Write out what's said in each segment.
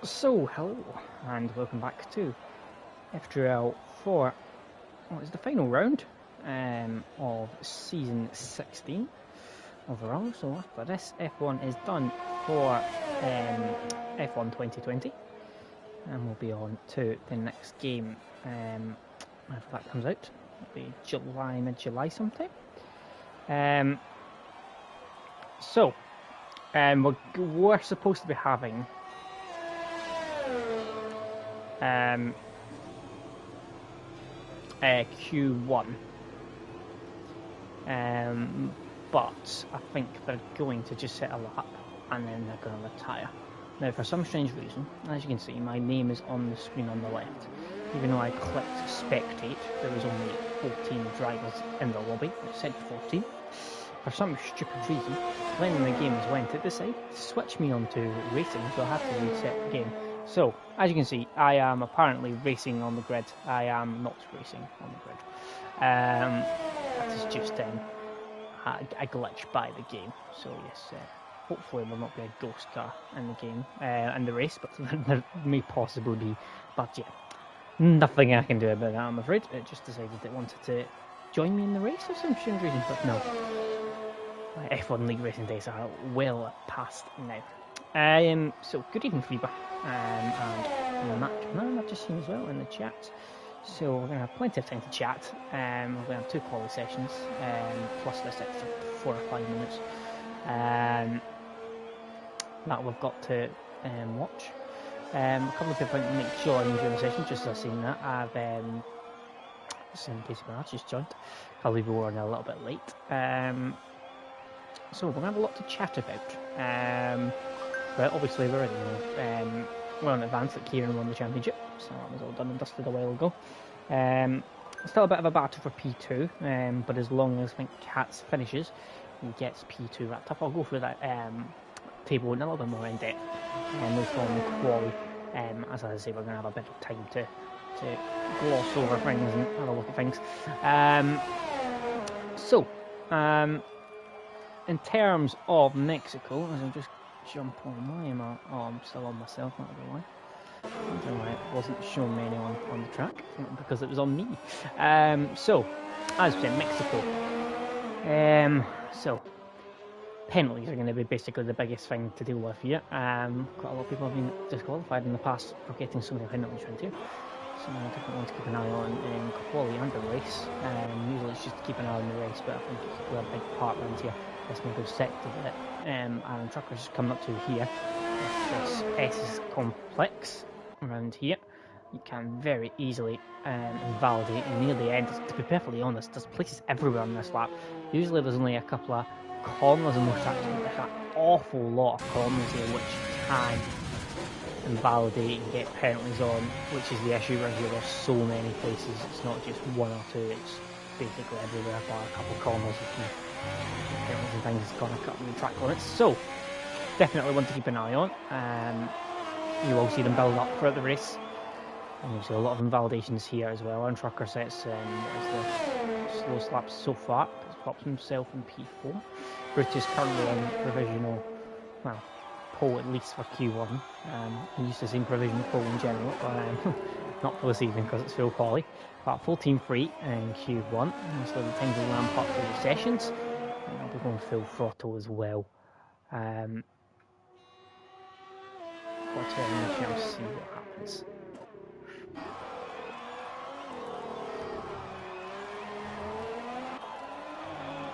So, hello, and welcome back to FTRL for what is the final round of Season 16 overall. So after this, F1 is done for F1 2020, and we'll be on to the next game after that comes out. It'll be July, mid-July sometime. We're supposed to be having Q1, but I think they're going to just set a lap and then they're going to retire. Now, for some strange reason, as you can see, my name is on the screen on the left. Even though I clicked spectate, there was only 14 drivers in the lobby. It said 14. For some stupid reason, when the games went, it decided to switch me onto racing, so I had to reset the game. So, as you can see, I am apparently racing on the grid. I am not racing on the grid. That is just a glitch by the game. So yes, hopefully there will not be a ghost car in the game, in the race, but there may possibly be. But yeah, nothing I can do about that, I'm afraid. It just decided it wanted to join me in the race for some strange reason, but no. My F1 League racing days are well past now. So good evening, Freeba, and Mac, I've just seen as well in the chat. So we're going to have plenty of time to chat. We're going to have 2 quali sessions, plus this extra 4 or 5 minutes that we've got to watch. A couple of people make join during the session, just as I've seen that. I've seen Casey Barrage just joined. Probably we were a little bit late. So we're going to have a lot to chat about. But obviously we already know well in advance that Kieran won the championship, so that was all done and dusted a while ago. Still a bit of a battle for P2, but as long as I think Katz finishes, he gets P2 wrapped up. I'll go through that table in a little bit more in depth later on the quali. As I say, we're going to have a bit of time to gloss over things and have a look at things. In terms of Mexico, as I'll just jump on, why am I? Oh, I'm still on myself, not the why. I don't know why it wasn't showing me anyone on the track, because it was on me. So, as we said, Mexico. So, penalties are going to be basically the biggest thing to deal with here. Quite a lot of people have been disqualified in the past for getting so many penalties around here. So I definitely want to keep an eye on in quali and the race. Usually it's just to keep an eye on the race, but I think it could be a big part around here. This may go sector that Aaron Trucker's coming up to here. This S complex around here. You can very easily invalidate and near the end. To be perfectly honest, there's places everywhere on this lap. Usually there's only a couple of corners in most tracks, but there's an awful lot of corners here which can invalidate and get penalties on, which is the issue right here. There's so many places, it's not just 1 or 2, it's basically everywhere bar a couple of corners with penalties and things. It's gonna cut the track limits, so definitely one to keep an eye on. You will see them build up throughout the race, and you see a lot of invalidations here as well. On Trucker sets the slowest laps so far, he's popped himself in P4. Brutus currently on provisional, well, pole at least for Q1. I'm used to seeing provisional pole in general, but not for this evening because it's full quali. But full team free in Q1, and so the time to ramp up for the sessions, and I'll be going full throttle as well. But we shall see what happens.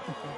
Okay.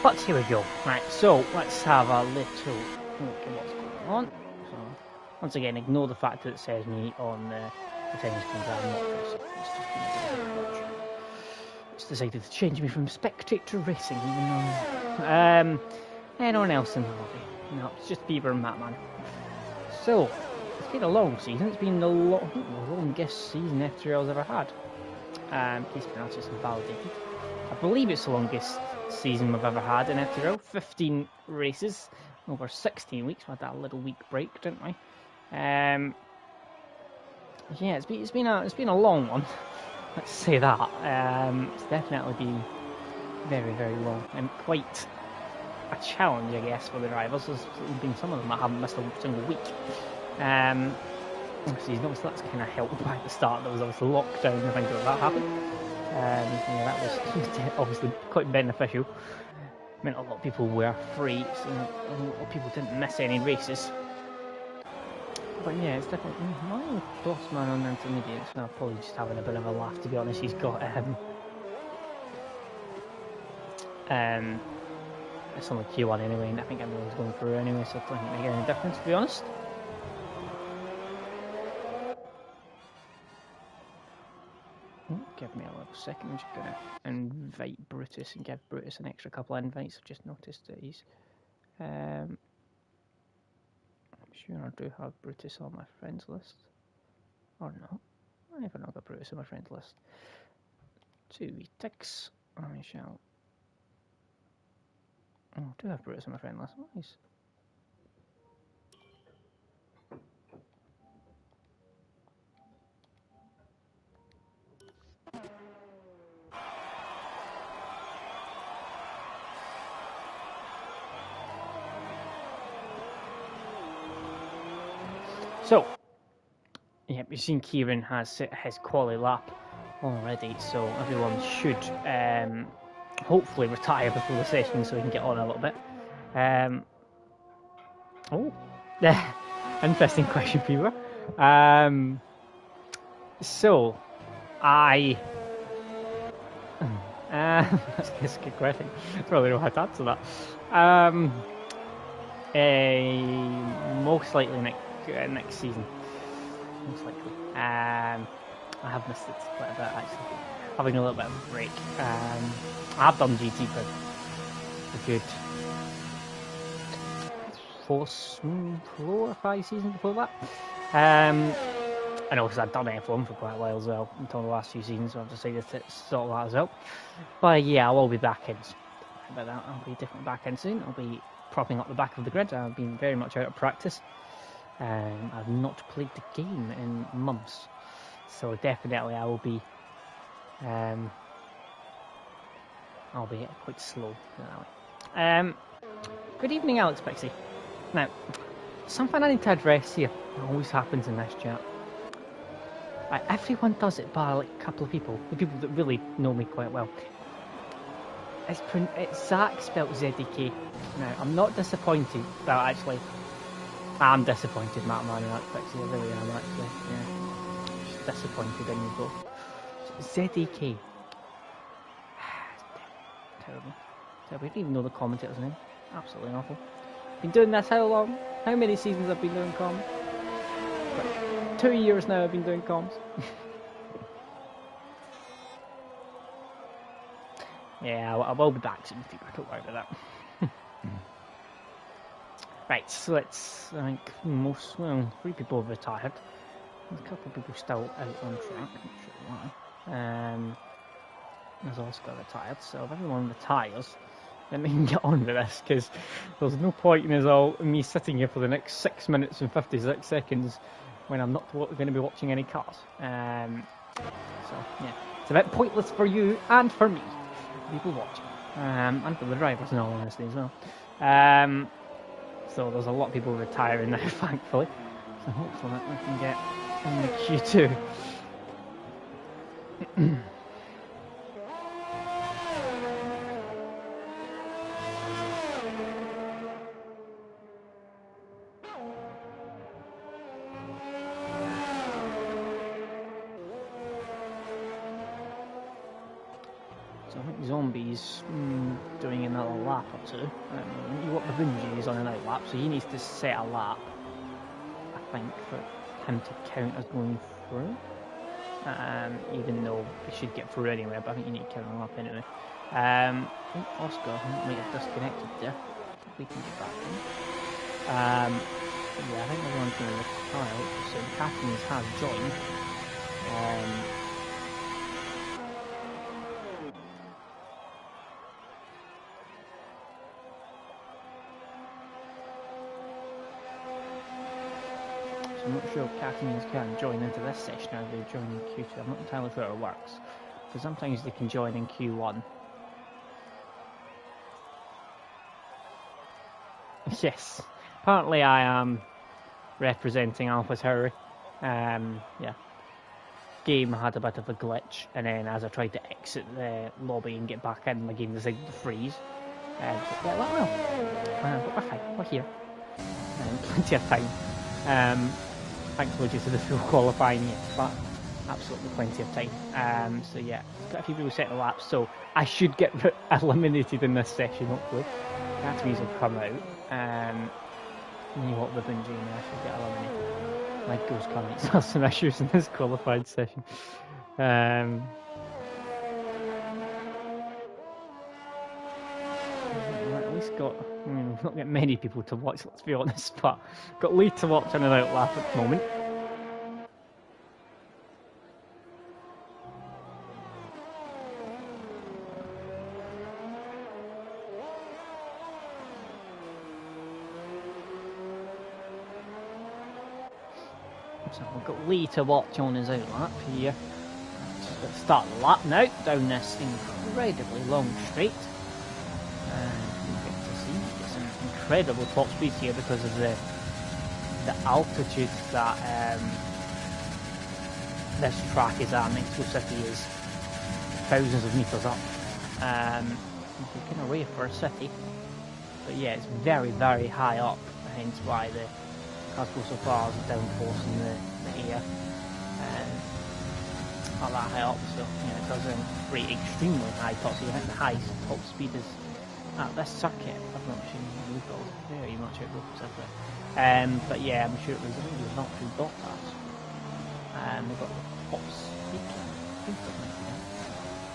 But here we go. Right, so let's have a little look at what's going on. So, once again, ignore the fact that it says me on the attendance screen. I'm not racing. It's just been a bit of a glitch. It's decided to change me from spectator racing, even though anyone else in the lobby. No, it's just Beaver and Matman. So, it's been a long season. It's been the longest season FTRL's ever had. Please pronounce this invalidated. I believe it's the longest season we've ever had in FTRL. 15 races over 16 weeks. We had that little week break, didn't we? Yeah, it's been a long one. Let's say that. It's definitely been very, very long and quite a challenge, I guess, for the drivers. There's been some of them that haven't missed a single week. Obviously, that's kind of helped by the start. There was obviously lockdown and things like that happened. Yeah, that was obviously quite beneficial. It meant a lot of people were free, so a lot of people didn't miss any races. But yeah, it's definitely my boss man on intermediates. Well, probably just having a bit of a laugh, to be honest. He's got it's only Q1 anyway, and I think everyone's going through anyway, so I don't think it makes any difference, to be honest. Give me a little second. I'm just gonna invite Brutus and give Brutus an extra couple of invites. I've just noticed that he's I'm sure I do have Brutus on my friends list. Or not. I never know got Brutus on my friends list. 2 ticks. I shall. Oh, I do have Brutus on my friend list. Nice. So, yeah, you've seen Kieran has his quali lap already, so everyone should hopefully retire before the session so we can get on a little bit. Oh, interesting question, Peter. So, that's a good question. Probably don't have to answer that. Most likely next season. Most likely. I have missed it quite a bit actually. Having a little bit of a break. I have done GT for a good 4 or 5 seasons before that. And also I'd done F1 for quite a while as well until the last few seasons, so I've decided to sort that as well. But yeah, I'll be back in. About that, I'll be definitely back in soon. I'll be propping up the back of the grid. I've been very much out of practice. I've not played the game in months, so definitely I will be. I'll be quite slow that way. Good evening, Alex Pixie. Now, something I need to address here. It always happens in this chat. Everyone does it, bar like a couple of people, the people that really know me quite well. It's Zach spelled Z-E-K. Now, I'm not disappointed, but actually, I'm disappointed, Matt Man and Alex Pixie. I really am, actually. Yeah. Just disappointed in you both. Z-E-K. Terrible. I didn't even know the commentator's name. Absolutely awful. Been doing this how long? How many seasons I've been doing comms? 2 years now I've been doing comms. Yeah, I will be back soon, don't worry about that. Right, so let's, I think 3 people have retired. There's a couple of people still out on track, not sure why. There's Oscar retired, so if everyone retires, then we can get on with this, because there's no point in me sitting here for the next 6 minutes and 56 seconds when I'm not going to be watching any cars. So, yeah, it's a bit pointless for you and for me, people watching, and for the drivers in all honesty as well. So there's a lot of people retiring now, thankfully. So hopefully we can get in the Q2. Zombie's doing another lap or two. You got Babunji is on an out lap, so he needs to set a lap, I think, for him to count as going through. Even though he should get through anyway, but I think you need to count him up anyway. I think Oscar might have disconnected there. We can get back in. Yeah, I think everyone's going to retire, so the Catalans has joined. So I'm not sure if Catalans can join into this session or they join in Q2. I'm not entirely sure how it works. Because sometimes they can join in Q1. Yes, apparently I am representing Alpha Tower. Yeah. Game had a bit of a glitch, and then as I tried to exit the lobby and get back in, my game decided to freeze. Yeah, well, but we're fine, we're here. Plenty of time. Thankfully due to the full qualifying yet, but absolutely plenty of time. So yeah, got a few people setting the laps, so I should get eliminated in this session, hopefully. Academys will come out. You what the Bungie and I should get eliminated. My ghost comments have some issues in this qualified session. At least got not get many people to watch, let's be honest, but got Lee to watch on an out lap at the moment. So we've got Lee to watch on his out lap here. Let's start the lap now, down this incredibly long straight. And we get to see some incredible top speeds here because of the altitude that this track is at. Mexico City is thousands of meters up. We're kind of away for a city. But yeah, it's very, very high up, hence why the cars go so far as the downforce in the air. Not that high up, so it does rate extremely high top speed. I think the highest top speed is at this circuit. I've not seen the Lucas very much at the circuit. But yeah, I'm sure it was not through Bottas. We've got the top speed,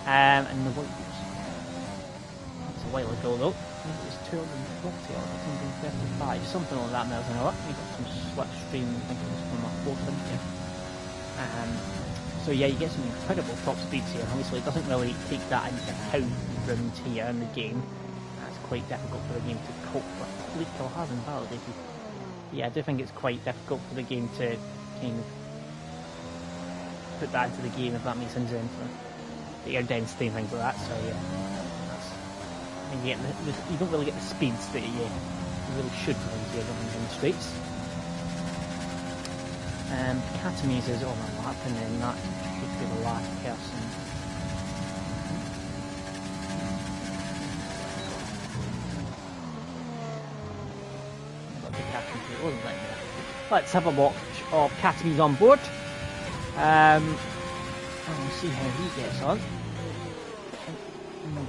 and the white boots. That's a while ago though. I think it was 240 or 135, something like that miles an hour. We got some slipstream, I think it was from a 420. So yeah, you get some incredible top speeds here. Obviously, it doesn't really take that into account round here in the game. That's quite difficult for the game to cope with. Fleet kill has invalidated. Yeah, I do think it's quite difficult for the game to kind of put that into the game, if that makes sense, for the air density and things like that. So yeah, you don't really get the speeds that you really should when you're running in the straights. Catamese is on a lap, and then that should be the last person. Let's have a watch of Catamese on board. And we'll see how he gets on.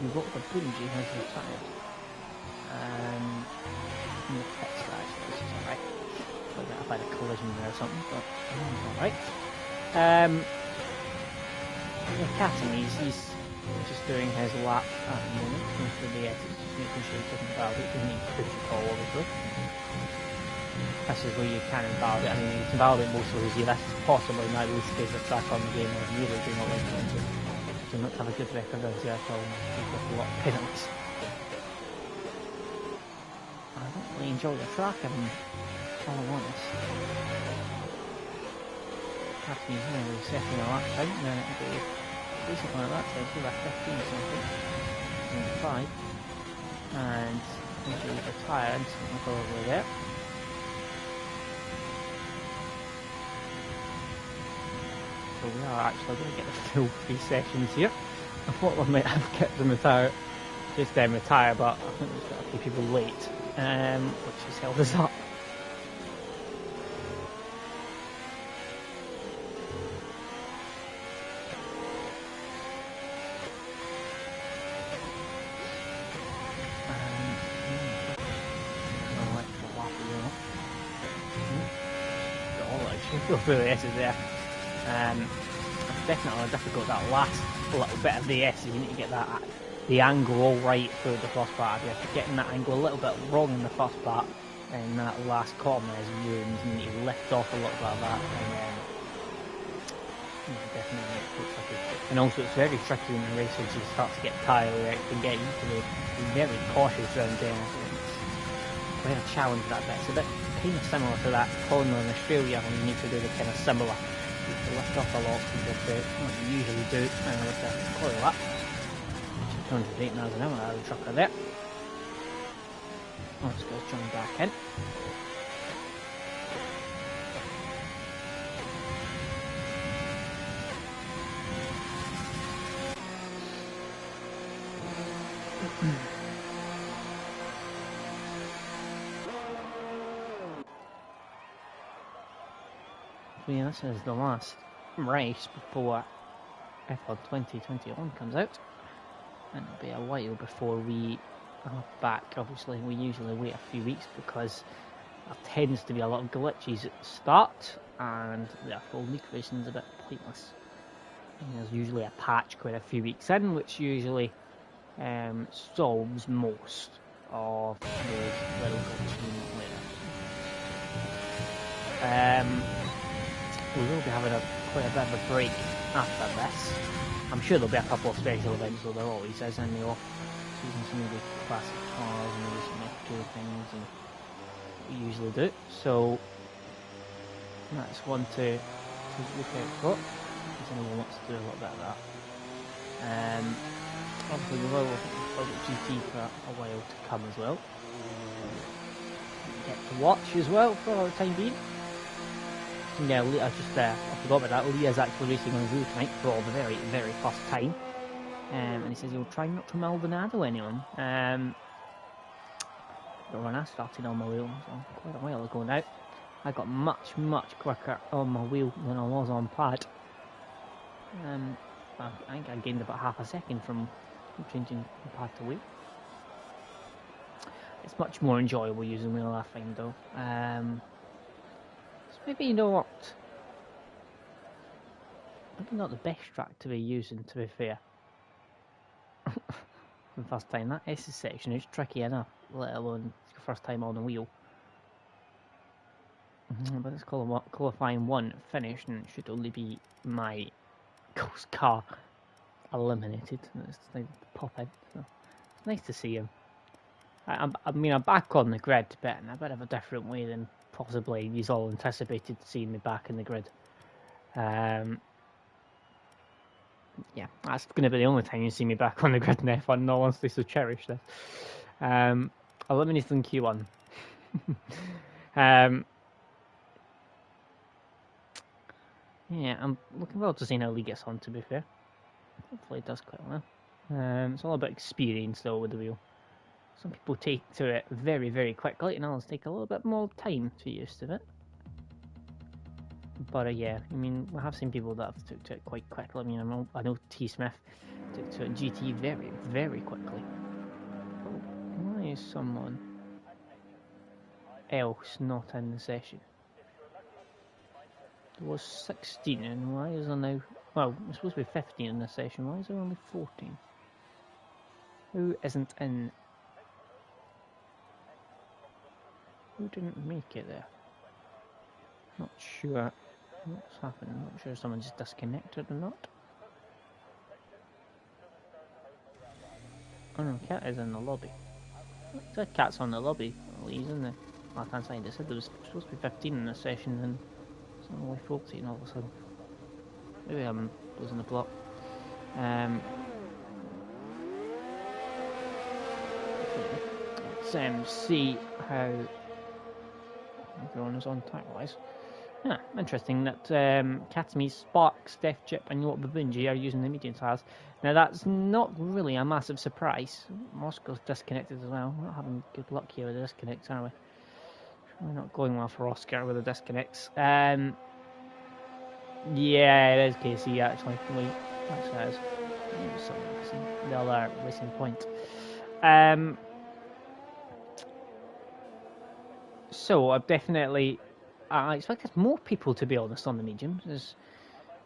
We've got the Bungie has retired. In the pits actually, this is alright. Like that, I've had a collision there or something, but alright. Yeah, Catamese, he's just doing his lap at the moment, going through the edges, just making sure he doesn't validate, doesn't need to push the call obviously. This is where you can invalidate. I mean, you can validate most of those. This is possibly my least favourite track on the game. I really do not like it. Do not have a good record on CRL. We've got a lot of penalties. I don't really enjoy the track, I mean, all I want is Catamese here resetting a lap time, and then it'll be basically like that, so it's about 15 something, and 5, and usually retire instantly probably there. So we are actually going to get the full 3 sessions here. I thought we might have kept them retire, just retire, but I think there's got a few people late, which has held us up. go through the S's there. It's definitely difficult, that last little bit of the S. You need to get the angle all right through the first part. If you're getting that angle a little bit wrong in the first part, and that last corner is ruined. You need to lift off a little bit of that, and definitely it's tricky. And also it's very tricky in the race as you start to get tired. It can get you to be very cautious around there. It's quite a challenge that bit. It's a bit kind of similar to that corner in Australia when you need to do the kind of similar. You have to lift off a lot compared to what you usually do with the coil up. 208 miles an hour out of the trucker there. Let's go join back in. So yeah, this is the last race before FTRL 2021 comes out, and it'll be a while before we are back. Obviously, we usually wait a few weeks because there tends to be a lot of glitches at the start, and therefore league racing is a bit pointless. And there's usually a patch quite a few weeks in, which usually solves most of those little glitches later. We will be having quite a bit of a break after this. I'm sure there'll be a couple of special events, though there always is in the off-season, some of the classic cars and maybe some F2 things, and we usually do. So that's one to look out for. If anyone wants to do a little bit of that. Obviously we will have GT for a while to come as well. Get to watch as well for the time being. Yeah, I forgot about that. Leah's actually racing on Zoo tonight for the very, very first time. And he says he'll try not to Maldonado anyone. But when I started on my wheel, so quite a while ago now, I got much, much quicker on my wheel than I was on pad. I think I gained about half a second from changing from pad to wheel. It's much more enjoyable using wheel, I find, though. Maybe, you know what, maybe not the best track to be using, to be fair. For the first time, that S section is tricky enough, let alone your first time on the wheel. But this qualifying one finished, and it should only be my ghost car eliminated. It's nice to pop in, so it's nice to see him. I mean, I'm back on the grid, but in a bit of a different way than possibly you've all anticipated seeing me back in the grid. Yeah, that's going to be the only time you see me back on the grid in F1. No one's so cherish this. Eliminating Q1. Yeah, I'm looking forward to seeing how Lee gets on, to be fair. Hopefully it does quite well. It's all about experience, though, with the wheel. Some people take to it very, very quickly, and others take a little bit more time to get used to it. But yeah, I mean, we have seen people that have took to it quite quickly. I mean, I know T. Smith took to it GT very, very quickly. Oh, why is someone else not in the session? There was 16, and why is there now... Well, it's supposed to be 15 in this session. Why is there only 14? Who isn't in... Who didn't make it there? Not sure what's happened. I'm not sure if someone just disconnected or not. Oh no, Cat is in the lobby. It said Cat's on the lobby. Well, he's in the left hand side. It said there was supposed to be 15 in this session, and it's only 14 all of a sudden. Maybe I'm losing the plot. Let's see how everyone is on time-wise. Yeah, interesting that Katami, Spark, Steph Chip and York Babunji are using the medium tires. Now that's not really a massive surprise. Moscow's disconnected as well. We're not having good luck here with the disconnects, are we? We're not going well for Oscar with the disconnects. Yeah, it is Casey actually. Wait, actually it is. The other racing point. So I've definitely I expected more people, to be honest, on the mediums. Is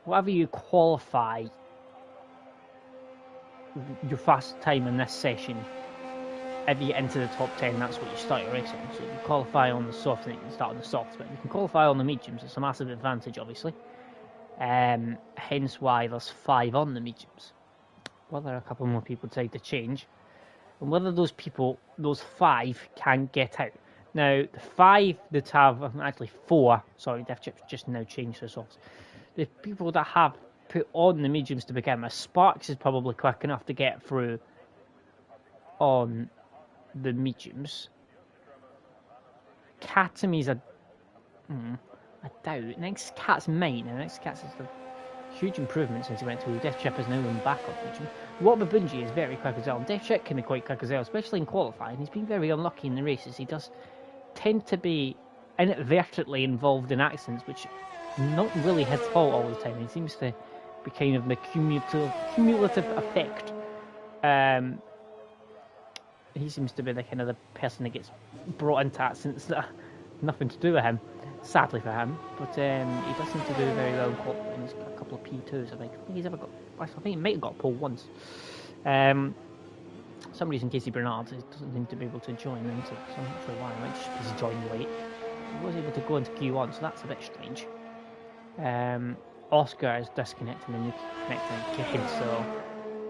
whatever you qualify your fastest time in this session, if you get into the top 10, that's what you start your race on. So if you qualify on the soft, then you can start on the soft. But if you can qualify on the mediums, it's a massive advantage, obviously. Hence why there's 5 on the mediums. Whether a couple more people decide to change, and whether those 5, can get out. Now, the 5 that have, actually 4, sorry, DevChip's just now changed the softs. The people that have put on the mediums to begin with, Sparks is probably quick enough to get through on the mediums. Katami's I doubt. Next Cat's mine, and next Cat's is a huge improvement since he went to DevChip is now in backup medium. Wababunji is very quick as well. DevChip can be quite quick as well, especially in qualifying. He's been very unlucky in the races. He does tend to be inadvertently involved in accidents, which not really his fault all the time. He seems to be kind of the cumulative effect. He seems to be the kind of the person that gets brought into accidents that have nothing to do with him. Sadly for him, but he does seem to do very well in qualifying. He's got a couple of P2s, I think. I think he might have got a pole once. For some reason, Casey Bernard doesn't seem to be able to join into, so I'm not sure why. He might just because he joined late. He was able to go into Q1, so that's a bit strange. Oscar is disconnecting and connecting again, so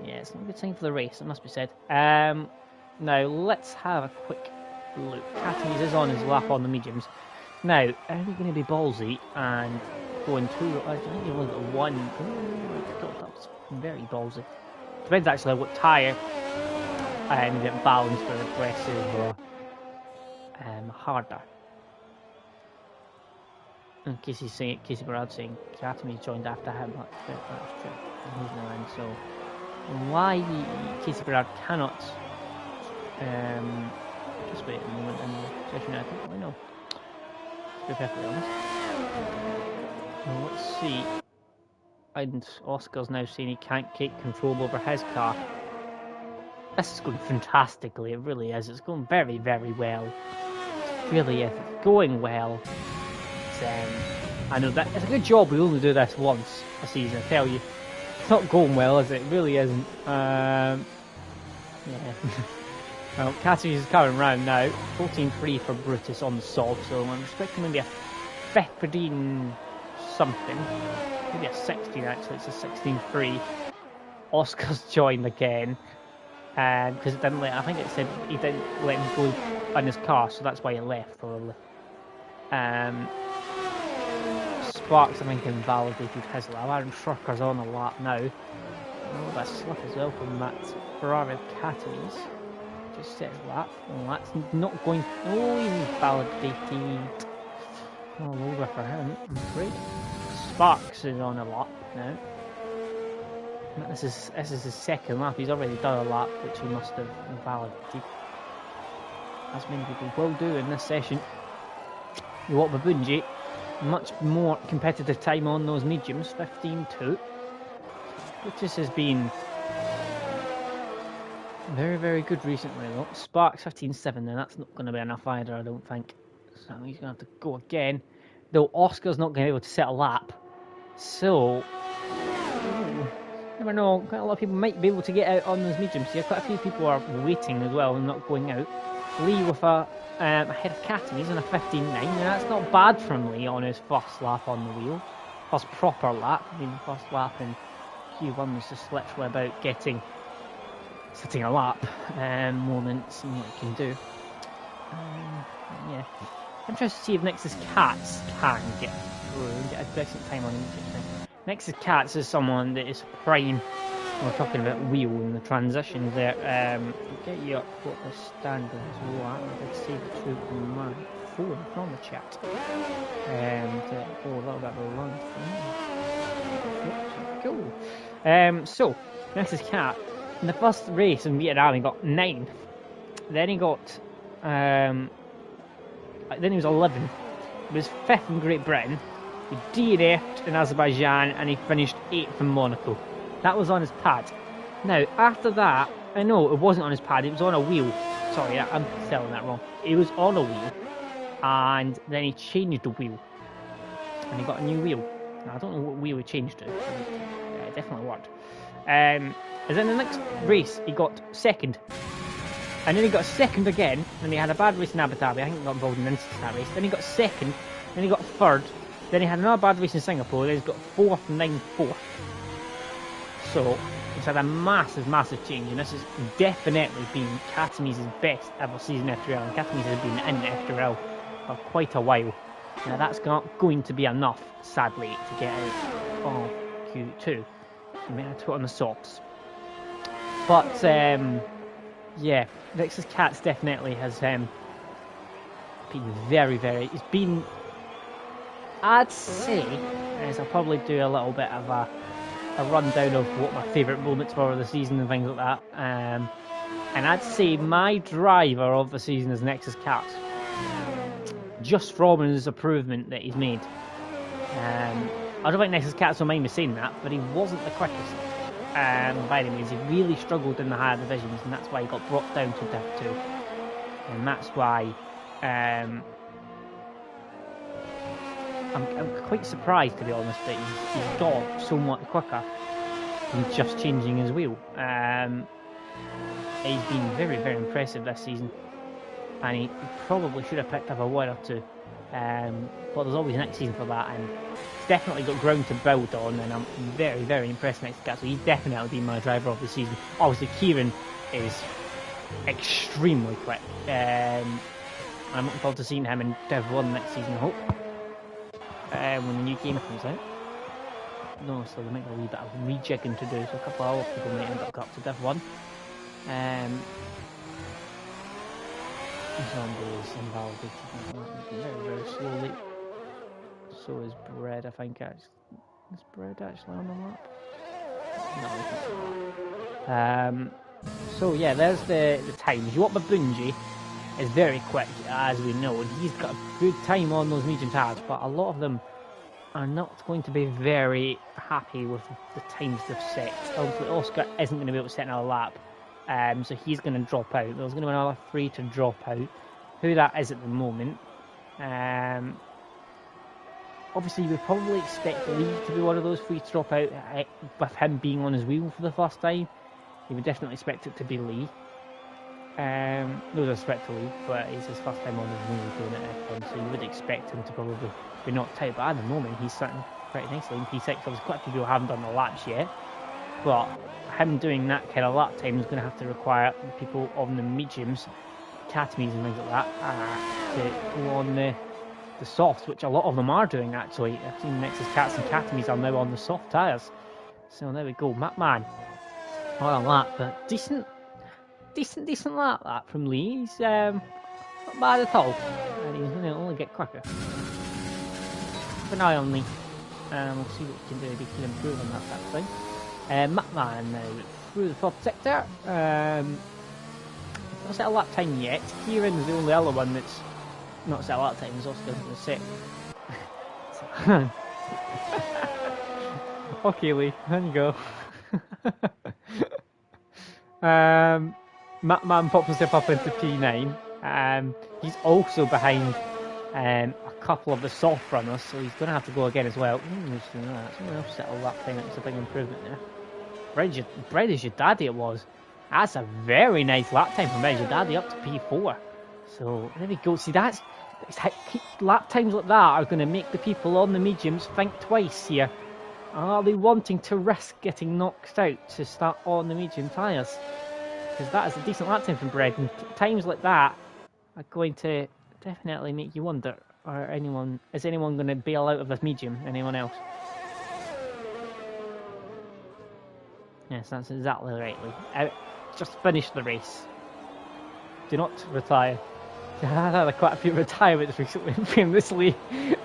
yeah, it's not a good sign for the race, it must be said. Now, let's have a quick look. Katami's is on his lap on the mediums. Now, are we going to be ballsy and going 2? I think he was at 1. Oh my god, that was very ballsy. Depends actually on what tyre. Is it balanced or aggressive or harder? In case Casey Barad saying Katami's joined after him. That's true. And he's in the line, so why Casey Barad cannot just wait a moment in the session, I don't really know. To be perfectly honest. Well, let's see. And Oscar's now saying he can't take control over his car. This is going fantastically, it really is. It's going very, very well. It really is. It's going well. I know that it's a good job we only do this once a season, I tell you. It's not going well, is it? It really isn't. Yeah. Well, Cassidy is coming round now. 14.3 for Brutus on the soft, so I'm expecting maybe a 15 something. Maybe a 16 actually, it's a 16.3. Oscar's joined again. Because it didn't let, I think it said he didn't let him go in his car, so that's why he left probably. Sparks, I think, invalidated his lap. Aaron Shurker's on a lap now. Oh, that's slip as well from that Ferrari Cataries. Just set his lap. Oh, that's not going. Oh, he's invalidated. All over for him, I'm afraid. Sparks is on a lap now. This is his second lap. He's already done a lap, which he must have invalidated. As many people will do in this session. Wababunji, much more competitive time on those mediums, 15.2. Brutus has been very, very good recently though. Sparks 15.7, now that's not going to be enough either, I don't think. So he's going to have to go again. Though Oscar's not going to be able to set a lap. So, never know, quite a lot of people might be able to get out on those mediums. Yeah, quite a few people are waiting as well and not going out. Lee with a head of Catamies on a 15.9. Now that's not bad from Lee on his first lap on the wheel. First proper lap. I mean, the first lap in Q1 was just literally about sitting a lap more than seeing what he can do. Yeah. Interested to see if Nexus Cats can get through and get a decent time on each thing. Nexus Cats is someone that is prime. We're talking about wheel and the transitions there. Get you up what the standings were. I did see the two on my phone from the chat. To go a little bit of a run through. Cool. So, Nexus Cat, in the first race in Vietnam, he got 9th. Then he got. Then he was 11th. He was 5th in Great Britain. He DNF'd in Azerbaijan and he finished 8th in Monaco. That was on his pad. Now, after that, I know it wasn't on his pad, it was on a wheel. Sorry, I'm spelling that wrong. It was on a wheel, and then he changed the wheel. and he got a new wheel. Now, I don't know what wheel he changed to, but it definitely worked. And then the next race, he got second. And then he got second again, and he had a bad race in Abu Dhabi. I think he got involved in an incident in that race. Then he got second, then he got third. Then he had another bad race in Singapore, then he's got fourth and then fourth. So, he's had a massive, massive change, and this has definitely been Katami's best ever season in FTRL. And Katami's has been in FTRL for quite a while. Now, that's not going to be enough, sadly, to get out of Q2. He may have to put on the softs. But, yeah, Nexus Cats definitely has been very, very... It's been... I'd say, as I'll probably do a little bit of a rundown of what my favourite moments were of the season and things like that. And I'd say my driver of the season is Nexus Cats. Just from his improvement that he's made. I don't think Nexus Cats will mind me saying that, but he wasn't the quickest. By any means, he really struggled in the higher divisions, and that's why he got brought down to Div 2. And that's why I'm quite surprised, to be honest, that he's got so much quicker than just changing his wheel. He's been very, very impressive this season, and he probably should have picked up a one or two. But there's always next season for that, and he's definitely got ground to build on, and I'm very, very impressed next guy. So he's definitely been my driver of the season. Obviously, Kieran is extremely quick. I'm looking forward to seeing him in Div 1 next season, I hope. When the new game comes out. No, so there might be a wee bit of rejigging to do, so a couple of other people might end up going up to Div 1. Zombies invalidated very, very slowly. So is Bread, I think. Is Bread actually on the map? No, so yeah, there's the times. You want Babunji is very quick, as we know, and he's got a good time on those medium tires, but a lot of them are not going to be very happy with the times they've set. Obviously, Oscar isn't going to be able to set another lap, so he's going to drop out. There's going to be another 3 to drop out. Who that is at the moment. Obviously, you would probably expect Lee to be one of those 3 to drop out, with him being on his wheel for the first time. You would definitely expect it to be Lee. No disrespect to Lee, but it's his first time on his wheel doing it at F1, so you would expect him to probably be knocked out. But at the moment, he's sitting pretty nicely in P6. Obviously, quite a few people haven't done the laps yet, but him doing that kind of lap time is going to have to require people on the mediums, Catamies and things like that, to go on the softs, which a lot of them are doing actually. I've seen Nexus Cats and Catamies are now on the soft tyres. So there we go, Mapman. Not a lap, but decent lap that from Lee. He's not bad at all, and he's going to only get quicker. Keep an eye on Lee, and we'll see what he can do if he can improve on that type of thing. Mapman now through the fourth sector. Not set a lap time yet. Kieran's the only other one that's not set a lap time. He's also going to set. Okay, Lee, there you go. Mapman pops himself up into P9. He's also behind a couple of the soft runners, so he's going to have to go again as well. Someone else set a lap time. That's a big improvement there. Bread is your daddy, it was. That's a very nice lap time from Bread is your daddy up to P4. So there we go. See, lap times like that are going to make the people on the mediums think twice here. Are they wanting to risk getting knocked out to start on the medium tyres? Because that is a decent lap time from Bread, and times like that are going to definitely make you wonder, is anyone going to bail out of this medium? Anyone else? Yes, that's exactly right, Lee. Just finish the race. Do not retire. I've had quite a few retirements recently from this Lee.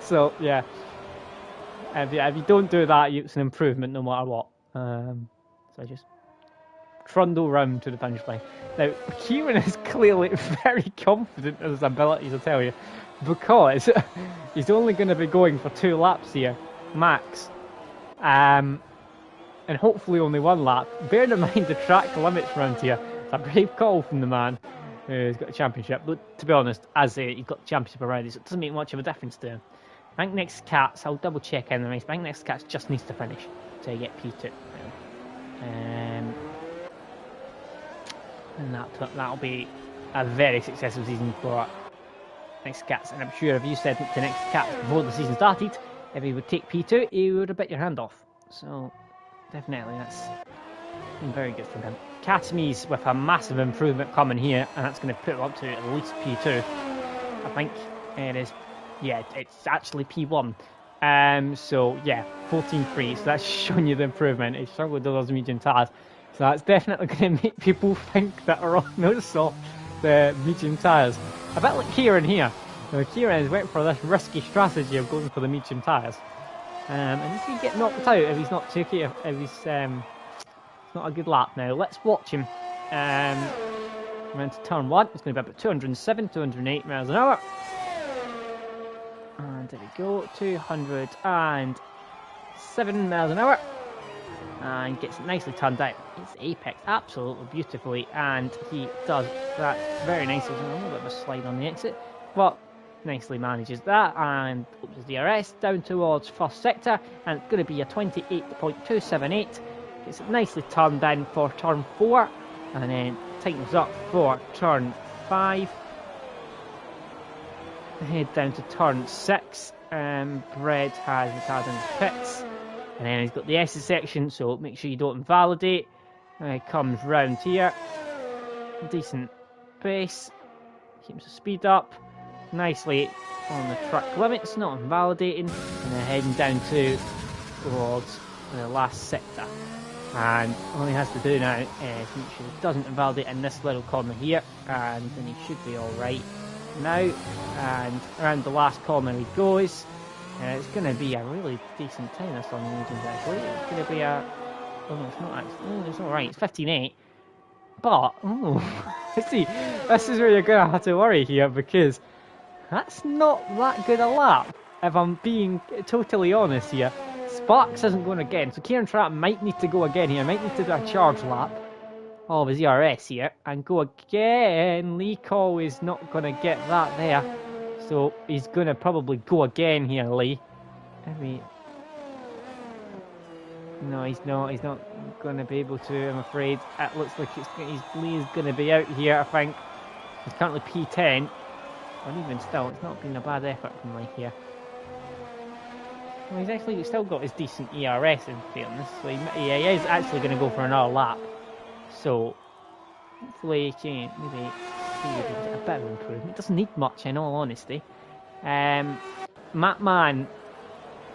So, yeah. If you don't do that, it's an improvement no matter what. So just trundle round to the finish line. Now, Kieran is clearly very confident in his abilities, I tell you, because he's only going to be going for 2 laps here, max. And hopefully only 1 lap. Bearing in mind the track limits around here, it's a brave call from the man who's got a championship. But to be honest, he's got the championship around, so it doesn't make much of a difference to him. I think next Cats, I'll double check in the race, but I think next Cats just needs to finish to get P2. And that'll be a very successful season for next Cats. And I'm sure if you said to next Cats before the season started, if he would take P2, he would have bit your hand off. So definitely, that's been very good from him. Catamese with a massive improvement coming here, and that's going to put him up to at least P2. I think it is. Yeah, it's actually P1. So yeah, 14.3. So that's showing you the improvement. He struggled with those medium tires. So that's definitely going to make people think that are on those soft, the medium tyres. A bit like Kieran here. Kieran has went for this risky strategy of going for the medium tyres. And he can get knocked out if he's not too careful, if he's not a good lap. Now, let's watch him. Around to turn 1. It's going to be about 207, 208 miles an hour. And there we go, 207 miles an hour. And gets it nicely turned out. It's apex absolutely beautifully, and he does that very nicely. There's a little bit of a slide on the exit, but nicely manages that and opens the DRS down towards first sector, and it's going to be a 28.278. Gets it nicely turned down for turn 4, and then tightens up for turn 5. Head down to turn 6. Brett has the car in the pits. And then he's got the S section, so make sure you don't invalidate. Comes round here. Decent pace. Keeps the speed up. Nicely on the track limits, not invalidating. And then heading down towards the last sector. And all he has to do now is make sure he doesn't invalidate in this little corner here. And then he should be alright now. And around the last corner he goes. It's going to be a really decent time this on the mediums actually. It's going to be a... Oh no, it's not actually... Oh, it's not right. It's 15.8. But, see, this is where you're going to have to worry here, because that's not that good a lap, if I'm being totally honest here. Sparks isn't going again, so Kieran Trapp might need to go again here. Might need to do a charge lap of his ERS here and go again. Lee Cole is not going to get that there. So he's going to probably go again here, Lee. No, he's not. He's not going to be able to, I'm afraid. It looks like Lee is going to be out here, I think. He's currently P10. But even still, it's not been a bad effort from Lee here. Well, he's actually still got his decent ERS in fairness. So he is actually going to go for another lap. So hopefully he can maybe a bit of improvement. It doesn't need much, in all honesty. Matt Mann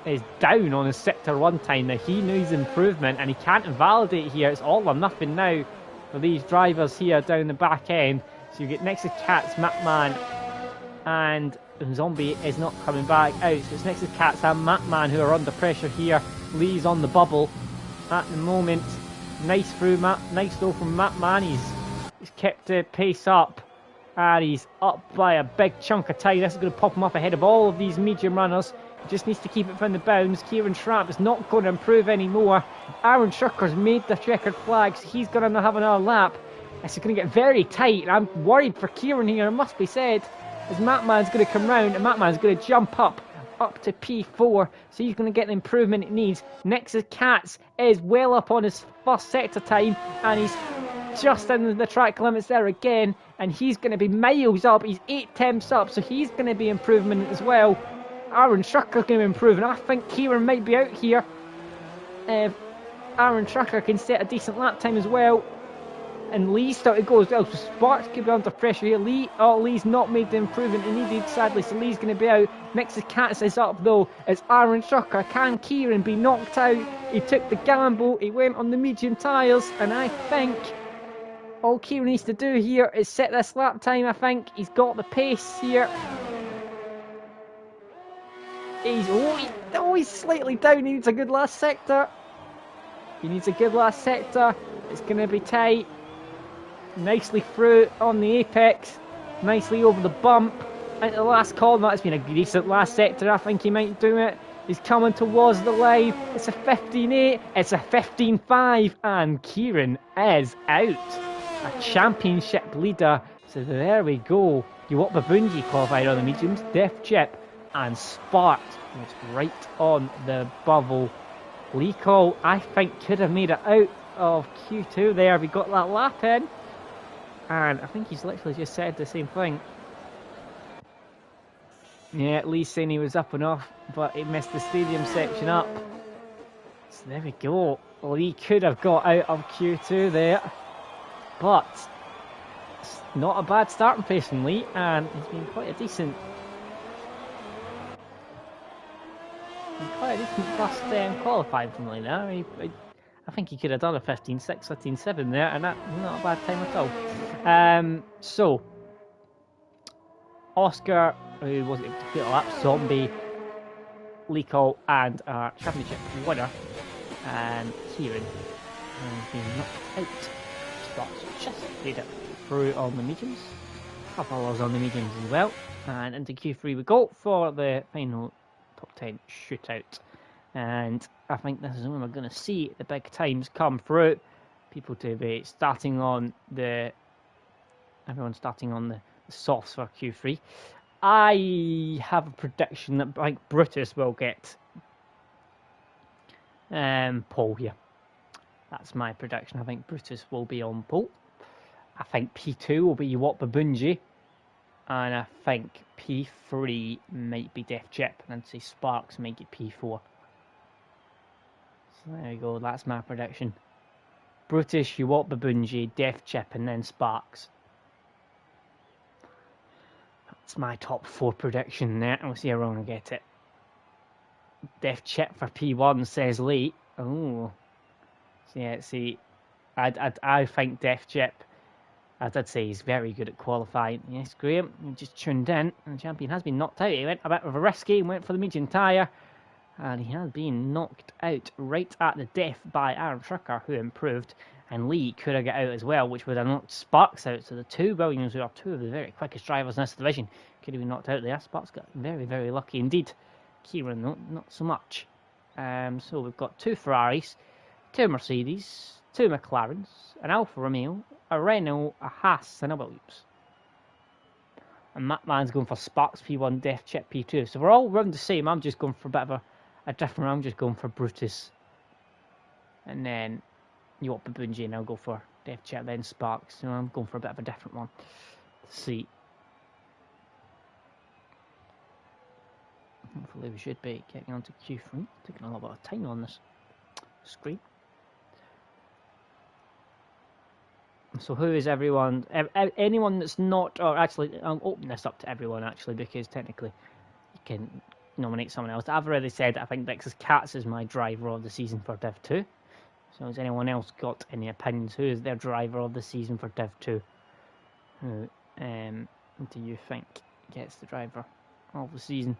is down on his sector 1 time now. He needs improvement, and he can't invalidate here. It's all or nothing now for these drivers here down the back end. So you get next to Cats, Matt Mann, and Zombie is not coming back out. So it's next to Cats and Matt Mann who are under pressure here. Lee's on the bubble at the moment. Nice through nice though from Matt Mann. He's kept the pace up. And he's up by a big chunk of time. This is going to pop him up ahead of all of these medium runners. He just needs to keep it from the bounds. Kieran Trapp is not going to improve anymore. Aaron Schucker's made the checkered flag, so he's going to have another lap. This is going to get very tight. I'm worried for Kieran here, it must be said. As Matt Mann's going to come round, and Matt Mann's going to jump up to P4. So he's going to get the improvement it needs. Next is Cats is well up on his first sector time, and he's just in the track limits there again, and he's going to be miles up. He's 8 tenths up, so he's going to be improvement as well. Aaron Trucker's going to improve, and I think Kieran might be out here. Aaron Trucker can set a decent lap time as well, and Lee started to go as well, so Sparks could be under pressure here. Lee's not made the improvement he needed, sadly, so Lee's going to be out. Next to Cats is up though, it's Aaron Trucker. Can Kieran be knocked out? He took the gamble, he went on the medium tyres, and I think all Kieran needs to do here is set this lap time. I think he's got the pace here. He's slightly down. He needs a good last sector. It's going to be tight. Nicely through on the apex. Nicely over the bump. Into the last corner. That's been a decent last sector. I think he might do it. He's coming towards the line. It's a 15.8. It's a 15.5. And Kieran is out. A championship leader. So there we go. Iwok Babunji qualified on the mediums. Def Chip and Sparks was right on the bubble. Lico, I think, could have made it out of Q2 there. We got that lap in, and I think he's literally just said the same thing. Yeah, Lee's saying he was up and off, but he missed the stadium section up. So there we go. Lee could have got out of Q2 there, but it's not a bad starting place from Lee, and he's been quite a decent first qualified from Lee there. I think he could have done a 15.6, 15.7 there, and that's not a bad time at all. So, Oscar, who wasn't able to complete a lap, Zombie, Lico, and our championship winner, Kieran, has been knocked out. Spots just made it through on the mediums. A couple others on the mediums as well. And into Q3 we go for the final top 10 shootout. And I think this is when we're going to see the big times come through. People to be starting on everyone starting on the softs for Q3. I have a prediction that I think Brutus will get pole here. That's my prediction. I think Brutus will be on pole. I think P2 will be Babunji. And I think P3 might be Def Chip. And I'd say Sparks might get P4. So there you go. That's my prediction. Brutus, Babunji, Def Chip, and then Sparks. That's my top 4 prediction there. We'll see how wrong I get it. Def Chip for P1 says Lee. Oh. So yeah, see, I think Def Chip, as I'd say, he's very good at qualifying. Yes, Graham, you just tuned in, and the champion has been knocked out. He went a bit of a risky, went for the medium tyre, and he has been knocked out right at the death by Aaron Trucker, who improved, and Lee could have got out as well, which would have knocked Sparks out. So the two Williams, who are two of the very quickest drivers in this division, could have been knocked out there. Sparks got very, very lucky indeed. Kieran, though, not so much. So we've got 2 Ferraris, 2 Mercedes, 2 McLarens, an Alfa Romeo, a Renault, a Haas, and a Williams. And Matt Man's going for Sparks P1, Def Chip P2. So we're all round the same. I'm just going for a bit of a different. I'm just going for Brutus. And then Babunji, and I'll go for Def Chip, then Sparks. So I'm going for a bit of a different one. Let's see. Hopefully we should be getting onto Q3. Taking a little bit of time on this screen. So who is everyone? Anyone that's not, or actually, I'll open this up to everyone actually, because technically you can nominate someone else. I've already said I think Vix's Cats is my driver of the season for Div 2. So has anyone else got any opinions? Who is their driver of the season for Div 2? Who do you think gets the driver of the season?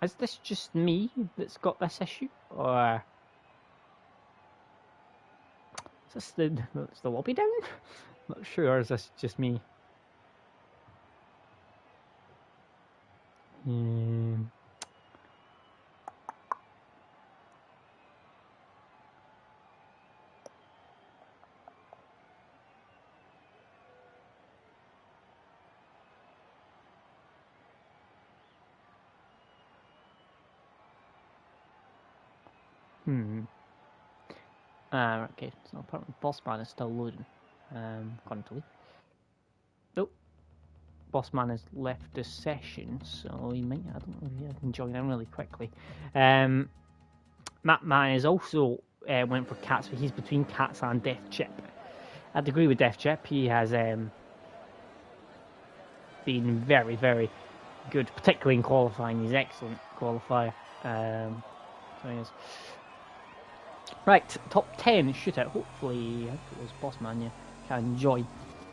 Is this just me that's got this issue, or is this the lobby down? Not sure. Or is this just me? Okay, so apparently Bossman is still loading. According to Lee. Nope. Bossman has left the session, so he might, I don't know if he can join in really quickly. Matt Man is also went for Cats, but he's between Cats and Def Chip. I'd agree with Def Chip. He has been very, very good, particularly in qualifying. He's an excellent qualifier. So he is. Right, top 10 shootout. Hopefully, I think it was Bossman, you can join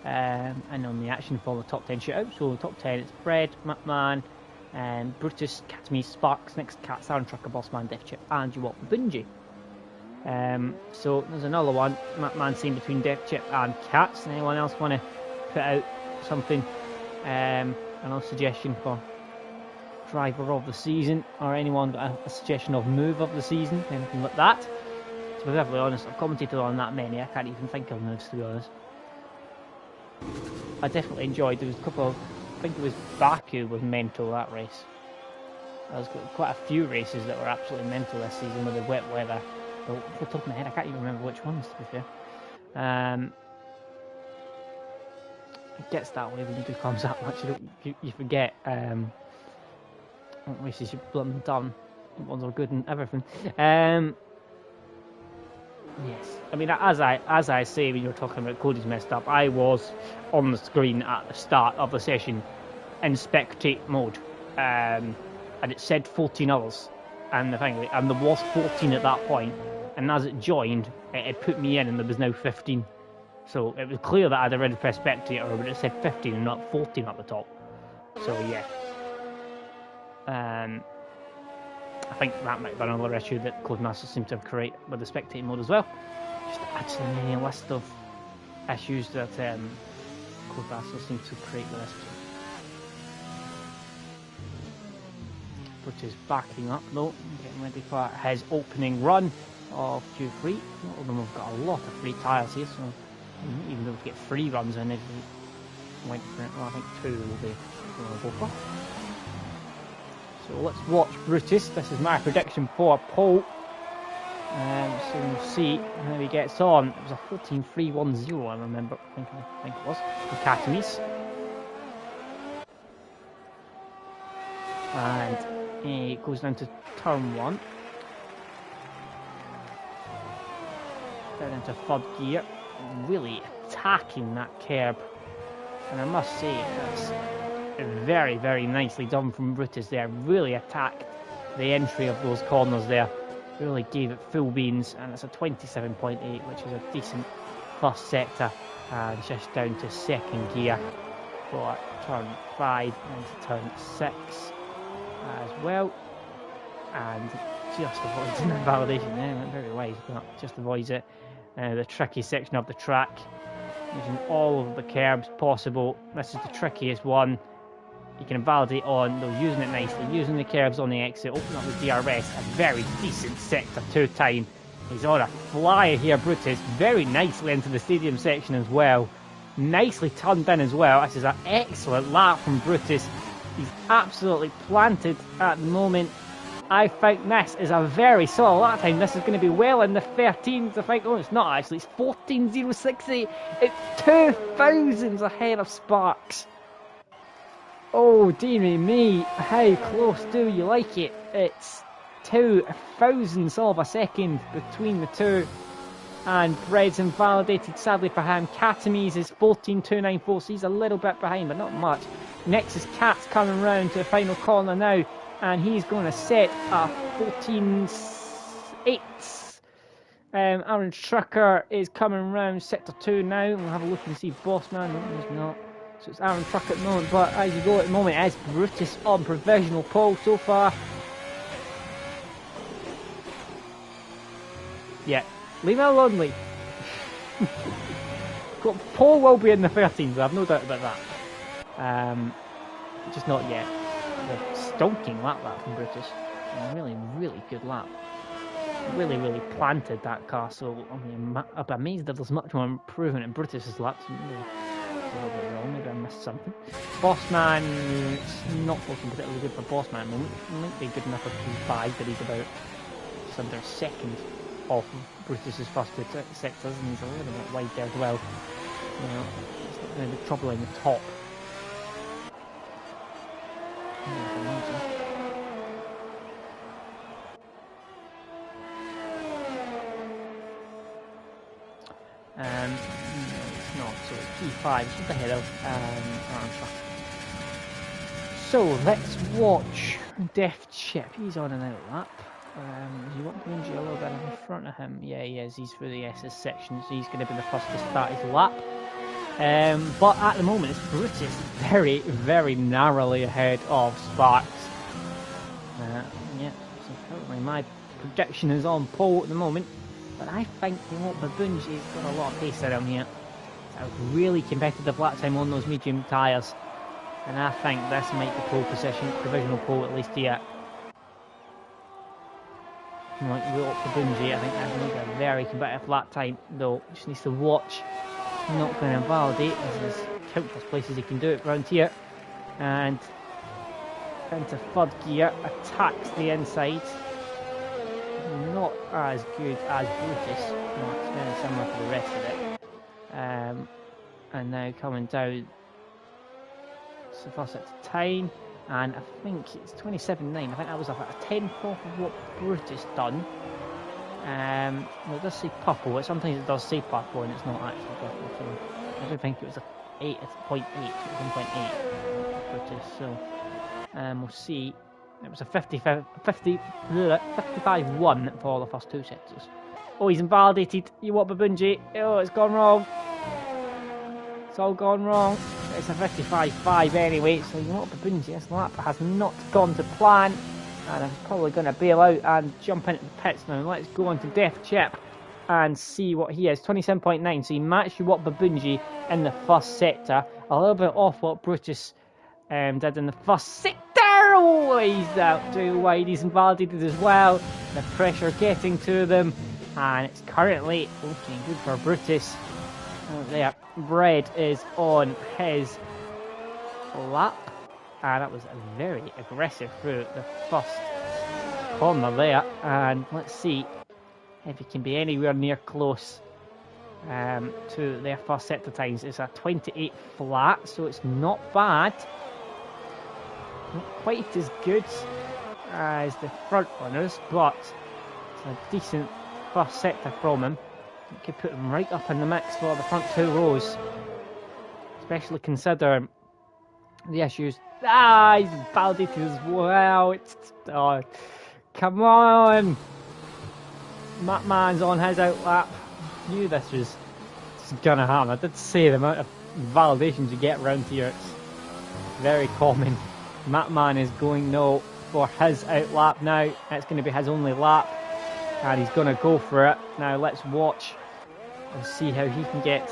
in on the action for the top 10 shootout. So, top 10, it's Fred, Matman, Brutus, Catme, Sparks, next Cats, Aaron Trucker, Bossman, Def Chip, and Babunji. So, there's another one, Matman saying between Def Chip and Cats. Anyone else want to put out something, another suggestion for driver of the season, or anyone got a suggestion of move of the season, anything like that? To be perfectly honest, I've commentated on that many, I can't even think of moves, to be honest. I definitely enjoyed, there was a couple of, I think it was Baku was mental, that race. There's quite a few races that were absolutely mental this season with the wet weather. But off the top of my head, I can't even remember which ones, to be fair. It gets that way when you do comms that much, you forget what races you've done. Ones are good and everything. Yes, I mean, as I say, when you're talking about Cody's messed up, I was on the screen at the start of the session in spectate mode, and it said 14 others, and there was 14 at that point, and as it joined, it put me in, and there was now 15. So it was clear that I'd already pressed spectator, but it said 15 and not 14 at the top. So yeah. I think that might be another issue that Codemasters seem to have created with the spectator mode as well. Just adds to the many list of issues that Codemasters seem to create with this. Which is backing up though, getting ready for his opening run of Q3. All of them have got a lot of free tyres here, so even though we get 3 runs in, if we went for it, well, I think 2 will be we'll go for. So let's watch Brutus. This is my prediction for Paul. So we'll see how he gets on. It was a 14.310, I remember. I think it was. Academies. And he goes down to turn 1. Down into 3rd gear. Really attacking that curb. And I must say, that's very, very nicely done from Brutus there. Really attacked the entry of those corners there. Really gave it full beans, and it's a 27.8, which is a decent first sector. And just down to 2nd gear for turn 5 and to turn 6 as well. And just avoids an invalidation there. Went very wise, but just avoids it. The tricky section of the track, using all of the curbs possible. This is the trickiest one. You can invalidate on, they're using it nicely, using the curves on the exit, open up the DRS, a very decent sector 2 time. He's on a flyer here, Brutus, very nicely into the stadium section as well. Nicely turned in as well. This is an excellent lap from Brutus. He's absolutely planted at the moment. I think this is a very solid lap time. This is going to be well in the 13s. I think, oh, it's not actually, it's 14.068. It's 2 thousandths ahead of Sparks. Oh, dearie me, how close do you like it? It's 2 thousandths of a second between the two. And Bread's invalidated, sadly for him. Katamis is 14.294, so he's a little bit behind, but not much. Next is Kat's coming round to the final corner now, and he's going to set a 14.8. Aaron Trucker is coming round sector 2 now. We'll have a look and see Bossman. No, he's not. So it's Aaron Trucker at the moment, but as you go at the moment, it's Brutus on provisional pole so far. Yeah, leave it alone, Lee. Paul will be in the 13s, I've no doubt about that. Just not yet. The stonking lap from Brutus. Really, really good lap. Really, really planted that car, so I mean, I'd be amazed if there's much more improvement in Brutus's laps. Maybe a little bit wrong, maybe I missed something. Bossman, it's not looking particularly good for Bossman at the moment. He might be good enough for P5, but he's about just under a second off Brutus's first 2 sectors, and he's a little bit wide there as well. You know, it's not going to be troubling the top. It's not, so it's P5, it's just ahead of Aaron Truck. So let's watch Deft Chip. He's on and out of lap. Does he want to injure a little bit in front of him? Yeah, he is. He's through the SS section, so he's going to be the first to start his lap. But at the moment, it's Brutus very, very narrowly ahead of Sparks. Yeah, so currently my prediction is on pole at the moment. But I think, you know, Baboonji's got a lot of pace in him here. It's a really competitive lap time on those medium tyres. And I think this might be pole position, provisional pole at least here. looking like Will Babunji. I think that's going to be a very competitive lap time, though. Just needs to watch. Not going to invalidate, as there's countless places he can do it around here. And into third gear, attacks the inside. Not as good as Brutus. No, it's very similar to the rest of it. And now coming down. So first it's time, and I think it's 27.9. I think that was about a 10th off of what Brutus done. Well, it does say purple, but sometimes it does say purple and it's not actually purple. So I don't think it was a 8, it's 0.8, it was 1.8 Brutus. So we'll see. It was a 55-1 for the first two sectors. Oh, he's invalidated. You want Babunji? Oh, it's gone wrong. It's all gone wrong. It's a 55-5 anyway, so you want Babunji. This lap has not gone to plan, and I'm probably going to bail out and jump into the pits now. Let's go on to Def Chip and see what he is. 27.9, so he matched you what Babunji in the first sector. A little bit off what Brutus did in the first sector. Oh, he's out too wide. He's invalidated as well. The pressure getting to them, and it's currently looking good for Brutus. There, Red is on his lap, and that was a very aggressive through the first corner there. And let's see if he can be anywhere near close to their first sector times. It's a 28 flat, so it's not bad. Not quite as good as the front runners, but it's a decent first sector from him. You could put him right up in the mix for the front two rows, especially considering the issues. He's validated as well. Oh, come on! Matman's on his outlap. Knew this was gonna happen. I did say the amount of validations you get around here, it's very common. Matman is going no for his outlap now. It's going to be his only lap, and he's going to go for it. Now let's watch and see how he can get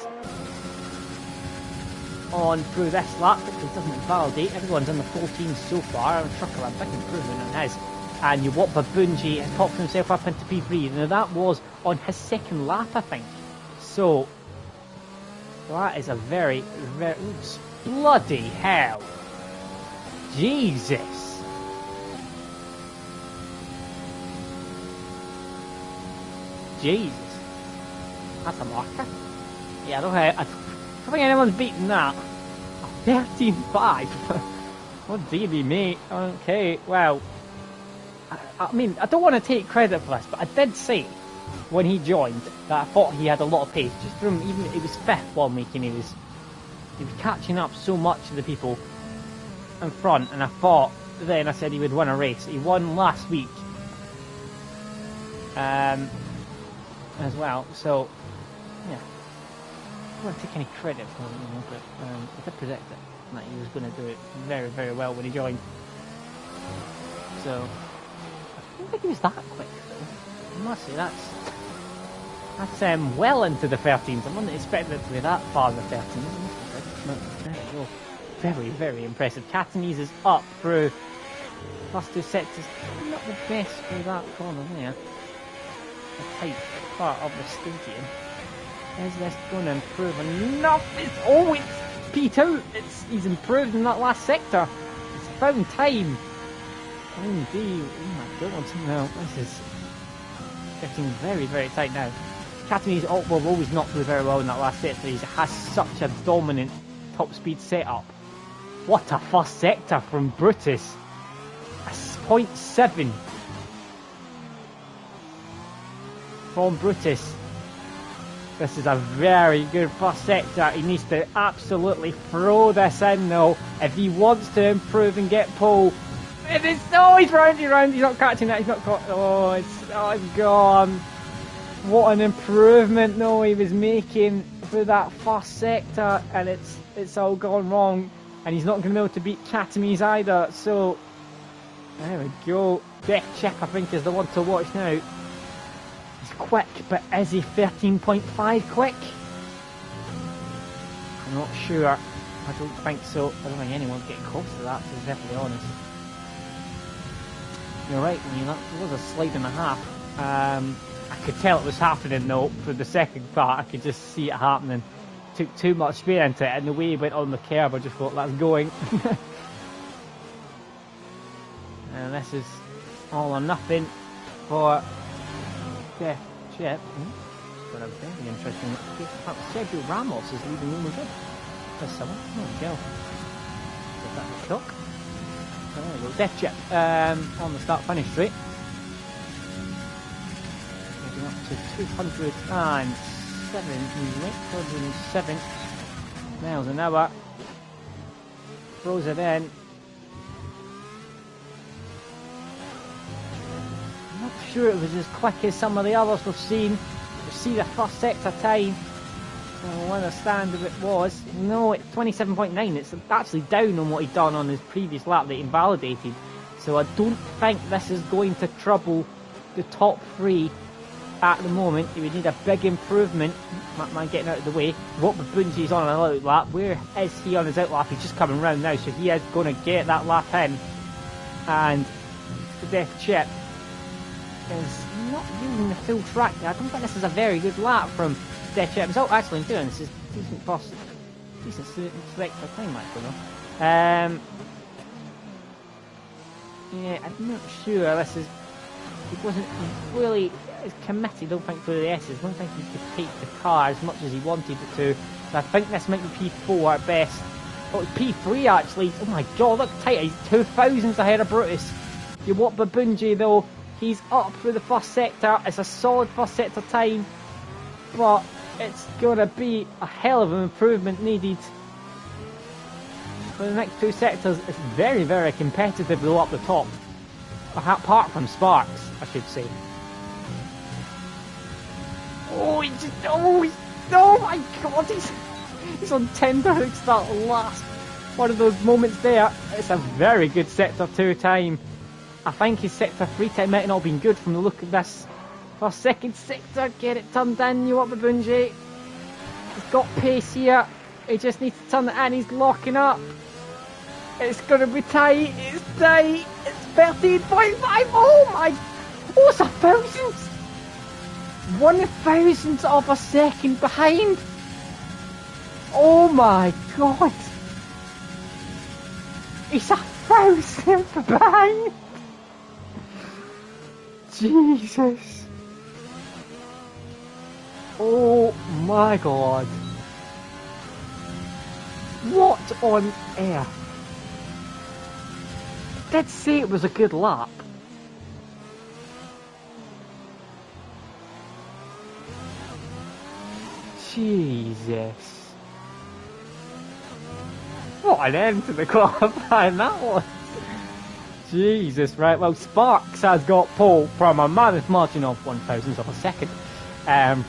on through this lap, which he doesn't validate. Everyone's in the 14 so far. I'm Trucker, a big improvement on his. And Yuwot Babunji has popped himself up into P3. Now that was on his second lap, I think. So that is a very, very... Bloody hell. Jesus. Jesus. That's a marker. Yeah, I don't think anyone's beaten that. 13.5. Oh dearie me. Okay, well, I mean, I don't want to take credit for this, but I did say when he joined that I thought he had a lot of pace. Just from even it was fifth while making, he was catching up so much to the people in front, and I thought then I said he would win a race. He won last week as well, so yeah, I don't want to take any credit for it, but I did predict it, that he was going to do it very, very well when he joined. So I don't think he was that quick though. I must say that's well into the 13s. I wouldn't expect it to be that far in the 13s. But there we go. Very, very impressive. Catanese is up through first two sectors. Not the best through that corner there. The tight part of the stadium. Is this going to improve enough? It's P2. He's improved in that last sector. It's found time. Indeed. Oh my god. No, this is getting very, very tight now. Catanese will always not do very well in that last sector. He has such a dominant top speed setup. What a first sector from Brutus. 0.7 from Brutus. This is a very good first sector. He needs to absolutely throw this in though if he wants to improve and get pole. He's round, he's not catching that, he's not caught. Oh, it's gone. What an improvement though he was making through that first sector, and it's all gone wrong, and he's not going to be able to beat Catanese either. So there we go. Death Chip I think is the one to watch now. He's quick, but is he 13.5 quick? I'm not sure. I don't think so. I don't think anyone will get close to that, to be perfectly honest. You're right, Neil, that was a slide and a half. I could tell it was happening though for the second part. I could just see it happening. Took too much speed into it, and the way he went on the curve, I just thought that's going. And this is all or nothing for Def Chip. But very interesting. Sergio Ramos is leading Real Madrid this summer. There we go. Give that a shock. There we go. Def Chip on the start-finish straight. Getting up to 207 miles an hour. Throws it in. I'm not sure it was as quick as some of the others we've seen. You see the first sector time. I will understand if it was. No, it's 27.9. It's actually down on what he'd done on his previous lap that he invalidated. So I don't think this is going to trouble the top three at the moment. He would need a big improvement. That man getting out of the way. What Bunji's on an out lap. Where is he on his out lap? He's just coming round now, so he is going to get that lap in. And the Def Chip is not using the full track. I don't think this is a very good lap from Def Chip. Oh, actually, in doing this is decent first, decent select for time actually though. Yeah, I'm not sure. This is. He wasn't really as committed, I don't think, for the S's. I don't think he could take the car as much as he wanted it to. So I think this might be P4 at best. Oh, it's P3 actually. Oh my god, look tight. He's 2,000s ahead of Brutus. You want Babunji though. He's up through the first sector. It's a solid first sector time. But it's going to be a hell of an improvement needed. For the next two sectors, it's very, very competitive though up the top. Apart from Sparks, I should say. Oh, oh my god, he's on tender hooks that last one of those moments there. It's a very good sector 2 time. I think his sector 3 time might not have been good from the look of this. For second sector, get it turned in, you want Babunji. He's got pace here. He just needs to turn it in, he's locking up. It's gonna be tight, it's tight. It's 13.5, oh my, oh it's a thousandth. 1,000th of a second behind. Oh my god. He's 1,000th behind. Jesus. Oh my god. What on earth? Did say it was a good lap. Jesus. What an end to the qualifying that was. Jesus, right, well Sparks has got pole from a mammoth margin of 1,000th of a second.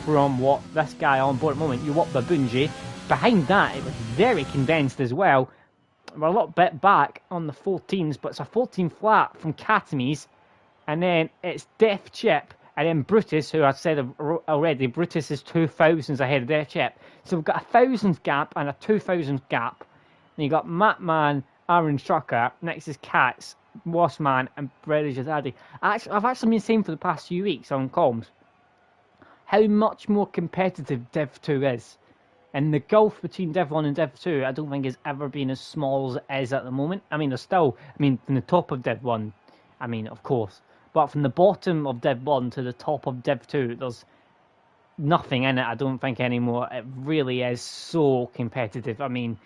From what this guy on board at the moment, Yuwap Babunji. Behind that, it was very condensed as well. We're a little bit back on the 14s, but it's a 14 flat from Katamis. And then it's Def Chip, and then Brutus, who I said already, Brutus is 2,000s ahead of Def Chip. So we've got a 1,000th gap and a 2,000th gap. And you got Matman, Aaron Strucker, next is Katz, Wasman, and Brady Jazadi. I've actually been saying for the past few weeks on comms how much more competitive Dev 2 is. And the gulf between Dev 1 and Dev 2, I don't think has ever been as small as it is at the moment. I mean, there's still, from the top of Dev 1, of course. But from the bottom of Dev 1 to the top of Dev 2, there's nothing in it, I don't think, anymore. It really is so competitive. I mean,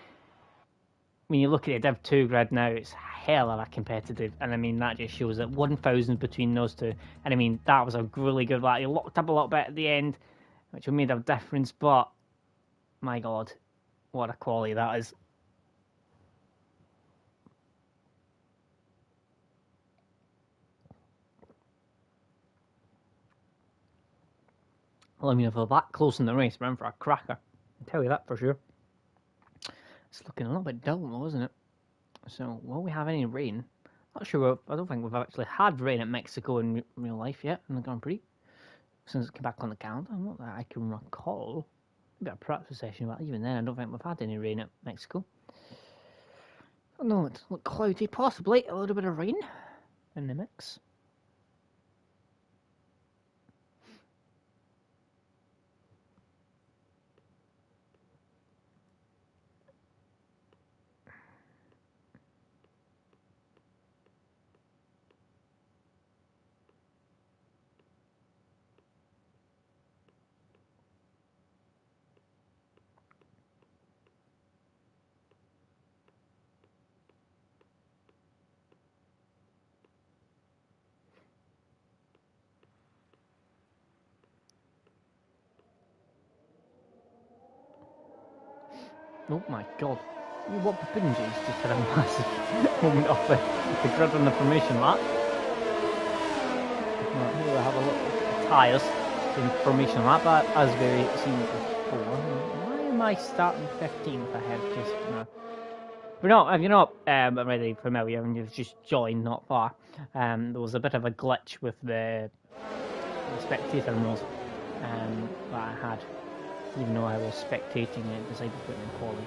when you look at the Dev 2 grid now, it's hell of a competitive. And that just shows that 1,000 between those two. And that was a really good lap. You locked up a little bit at the end, which made a difference, but my god, what a quality that is. Well, if we're that close in the race, we're in for a cracker. I'll tell you that for sure. It's looking a little bit dull though, isn't it? So, will we have any rain? Not sure. I don't think we've actually had rain at Mexico in real life yet in the Grand Prix. Since it came back on the calendar, not that I can recall. A bit of practice session, but even then I don't think we've had any rain at Mexico. Oh no, it's look cloudy, possibly a little bit of rain in the mix. Oh my god. What Babunji's just had a massive moment off the grid on the formation lap. Right, here we have a look at the tyres in formation lap, but as we've seen before. Why am I starting 15th ahead? Just no. If you're not already familiar and you've just joined not far, there was a bit of a glitch with the spectator mode that I had. Even though I was spectating it, decided to put it in quali.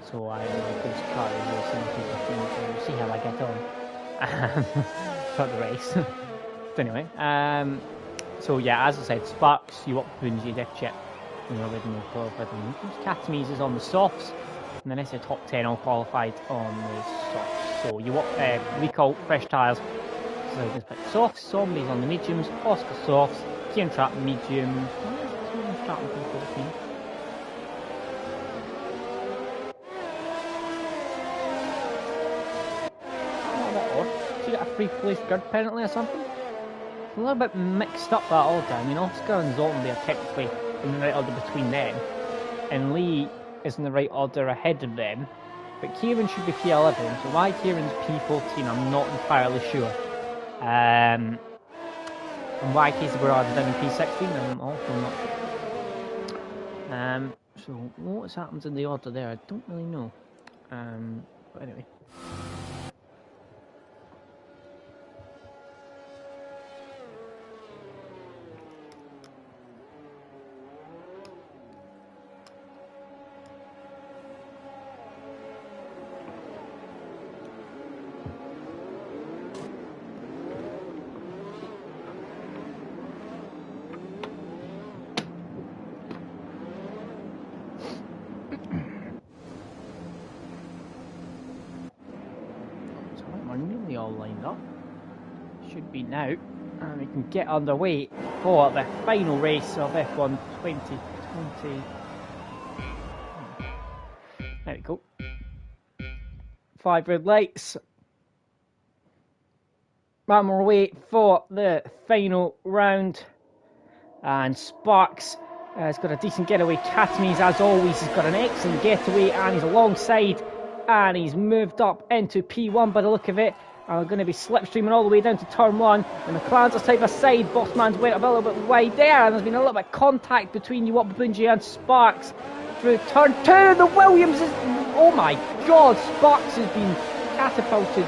So I ghost car racing to see how I get on for the race. But anyway, so yeah, as I said, Sparks, you up Bungie, Death Chip, you know, original qualified on Catamies is on the softs, and then it's a top 10 all qualified on the softs. So you up Recall, Fresh Tyres, so just pick softs, Zombies on the mediums, Oscar softs, Kieran Trap mediums. Starting P14. Oh, that odd. Did you get a free place grid penalty or something? It's a little bit mixed up that order. I mean, Oscar and Zombie are technically in the right order between them, and Lee is in the right order ahead of them, but Kieran should be P11, so why Kieran's P14 I'm not entirely sure. And why Casey Berard is down in P16 I'm also not sure. So what's happened in the order there, I don't really know. But anyway. Nearly all lined up. Should be now, and we can get underway for the final race of F1 2020. There we go. 5 red lights. On our way for the final round, and Sparks has got a decent getaway. Catamies, as always, has got an excellent getaway, and he's alongside, and he's moved up into P1 by the look of it. And we're going to be slipstreaming all the way down to turn 1. And McLaren's a side by side. Bossman's went a little bit wide there, and there's been a little bit of contact between Yuwap Bunji and Sparks through turn 2. The Williams is, oh my god, Sparks has been catapulted.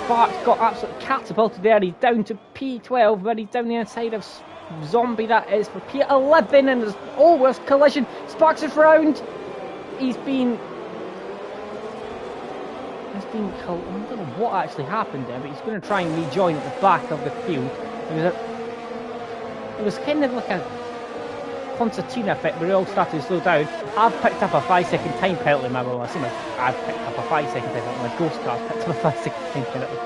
Sparks got absolutely catapulted there. He's down to P12, but he's down the inside of Zombie, that is, for P11, and there's always collision. Sparks is round. I don't know what actually happened there, but he's going to try and rejoin at the back of the field. It was kind of like a concertina effect where it all started to slow down. I've picked up a 5-second time penalty, my well, I assume I've picked up a 5-second time penalty. My ghost car picked up a 5-second time penalty.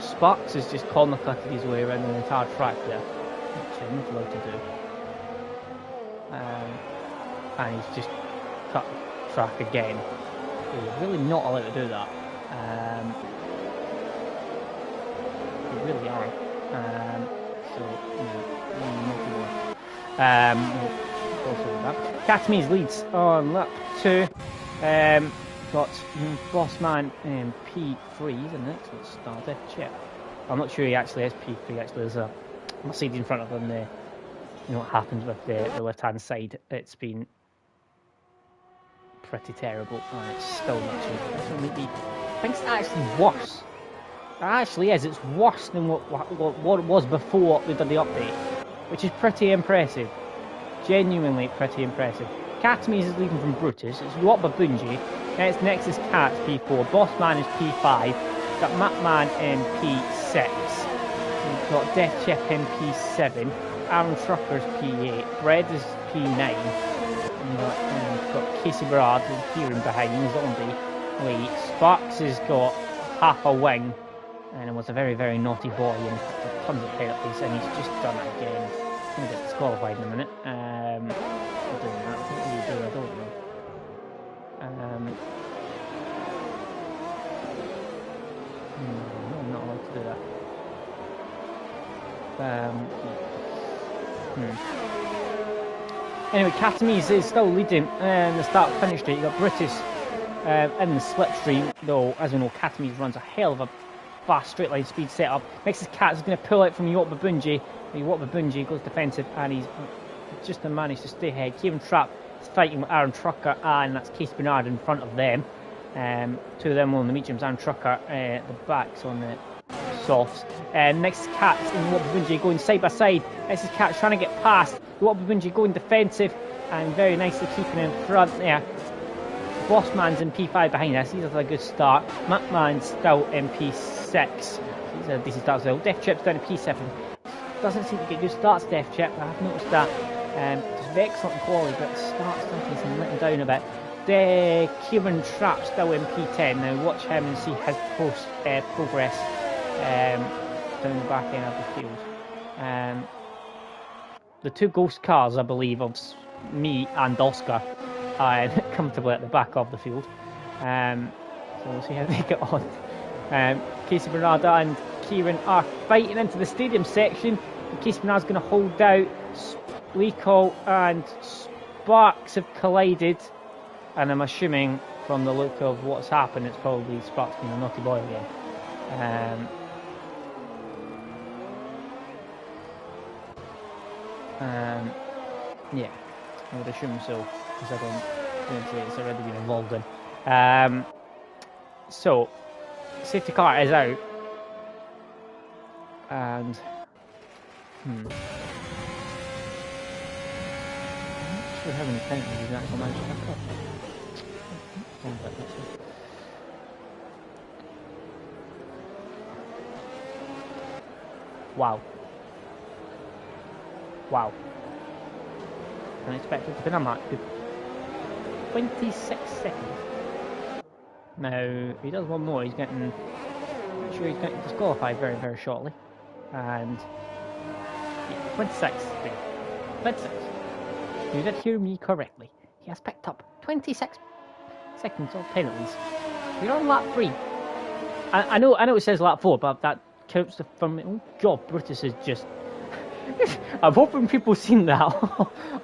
Sparks has just corner cutted his way around the entire track there, which I'm not allowed to do. And he's just cut track again. You're really not allowed to do that. You really aren't. So, Catamies leads on lap 2. Got Bossman P3, isn't it? So let's start it. Chip. I'm not sure he actually is P3. Actually, there's a Mercedes in front of him there. You know what happens with the left-hand side? It's been pretty terrible, and it's still not too good. I think it's actually worse. It actually is. It's worse than what it was before they did the update, which is pretty impressive. Genuinely pretty impressive. Catamies is leading from Brutus. It's Yuwapa Bunji. Then it's Nexus Cat P4. Bossman is P5. We've got Mapman in P6. We've got Death Chip in P7. Aaron Trucker's P8. Bread is P9. We've got Casey Berard and Kieran behind. Zombie. Lee. Sparks has got half a wing. And it was a very, very naughty boy and tons of penalties, and he's just done it again. He's going to get disqualified in a minute. For doing that. What do you do? I don't know. Anyway, Catamese is still leading in the start-finish straight. You've got Brutus in the slipstream, though, as we know, Catamese runs a hell of a fast straight-line speed setup. Next is Cat, is going to pull out from Iwata Babunji. Iwata Babunji goes defensive, and he's just managed to stay ahead. Kieran Trapp is fighting with Aaron Trucker, and that's Case Bernard in front of them. Two of them on the mediums, Aaron Trucker at the backs on the softs. Next is Cat and Iwata Babunji going side by side. Next is Cat trying to get past. Iwata Babunji going defensive and very nicely keeping in front there. Bossman's in P5 behind us. He's a good start. Matman's still in P6. He's a decent start as well. Death Chip's down to P7. Doesn't seem to get good starts, Death Chip. I've noticed that. Just excellent quality, but starts sometimes letting down a bit. Kieran Trapp still in P10. Now watch him and see his progress down the back end of the field. The two ghost cars, I believe, of me and Oscar are comfortably at the back of the field. So we'll see how they get on. Casey Bernarda and Kieran are fighting into the stadium section. Casey Bernard's going to hold out. Leco and Sparks have collided. And I'm assuming from the look of what's happened, it's probably Sparks being a naughty boy again. Yeah, I would assume so, because I don't say it's already been involved in. So, safety car is out, and I'm not sure how many penalties he's actually managed to have got. Wow. Wow. Unexpected to be on that. 26 seconds. Now, if he does one more, he's getting... I'm sure he's getting disqualified very, very shortly. And... yeah, 26. 26. You did hear me correctly. He has picked up 26 seconds of penalties. We're on lap 3. I know it says lap 4, but that counts from... oh god, Brutus is just... I'm hoping people seen that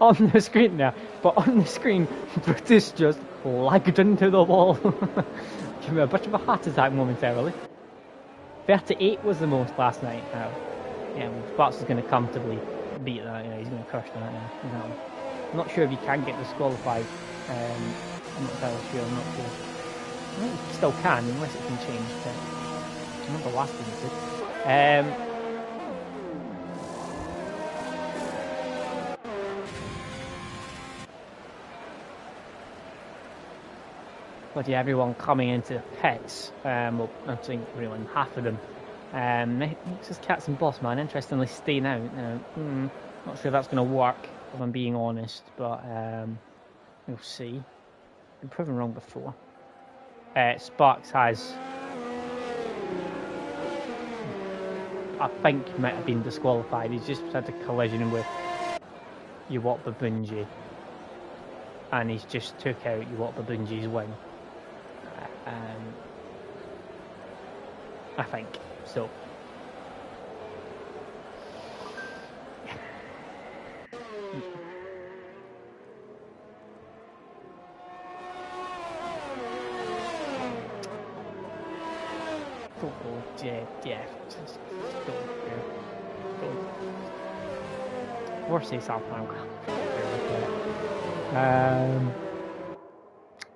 on the screen now, but on the screen, Brutus just lagged into the wall. Gave me a bit of a heart attack momentarily. 38 was the most last night. Yeah, well, Sparks is going to comfortably beat that. Yeah, he's going to crush that now. I'm not sure if he can get disqualified. I'm not entirely sure. I'm not sure. I think he still can, unless it can change. But I remember last time he did. But yeah, everyone coming into the pits, well, I'm saying everyone, half of them, makes us Cats and Bossman, interestingly, staying out. Not sure if that's going to work, if I'm being honest, but we'll see. Been proven wrong before. Sparks has, I think, he might have been disqualified. He's just had a collision with Iwata Babunji, and he's just took out Iwata Babunji's win. I think so. Yeah, just go. Or say South Africa.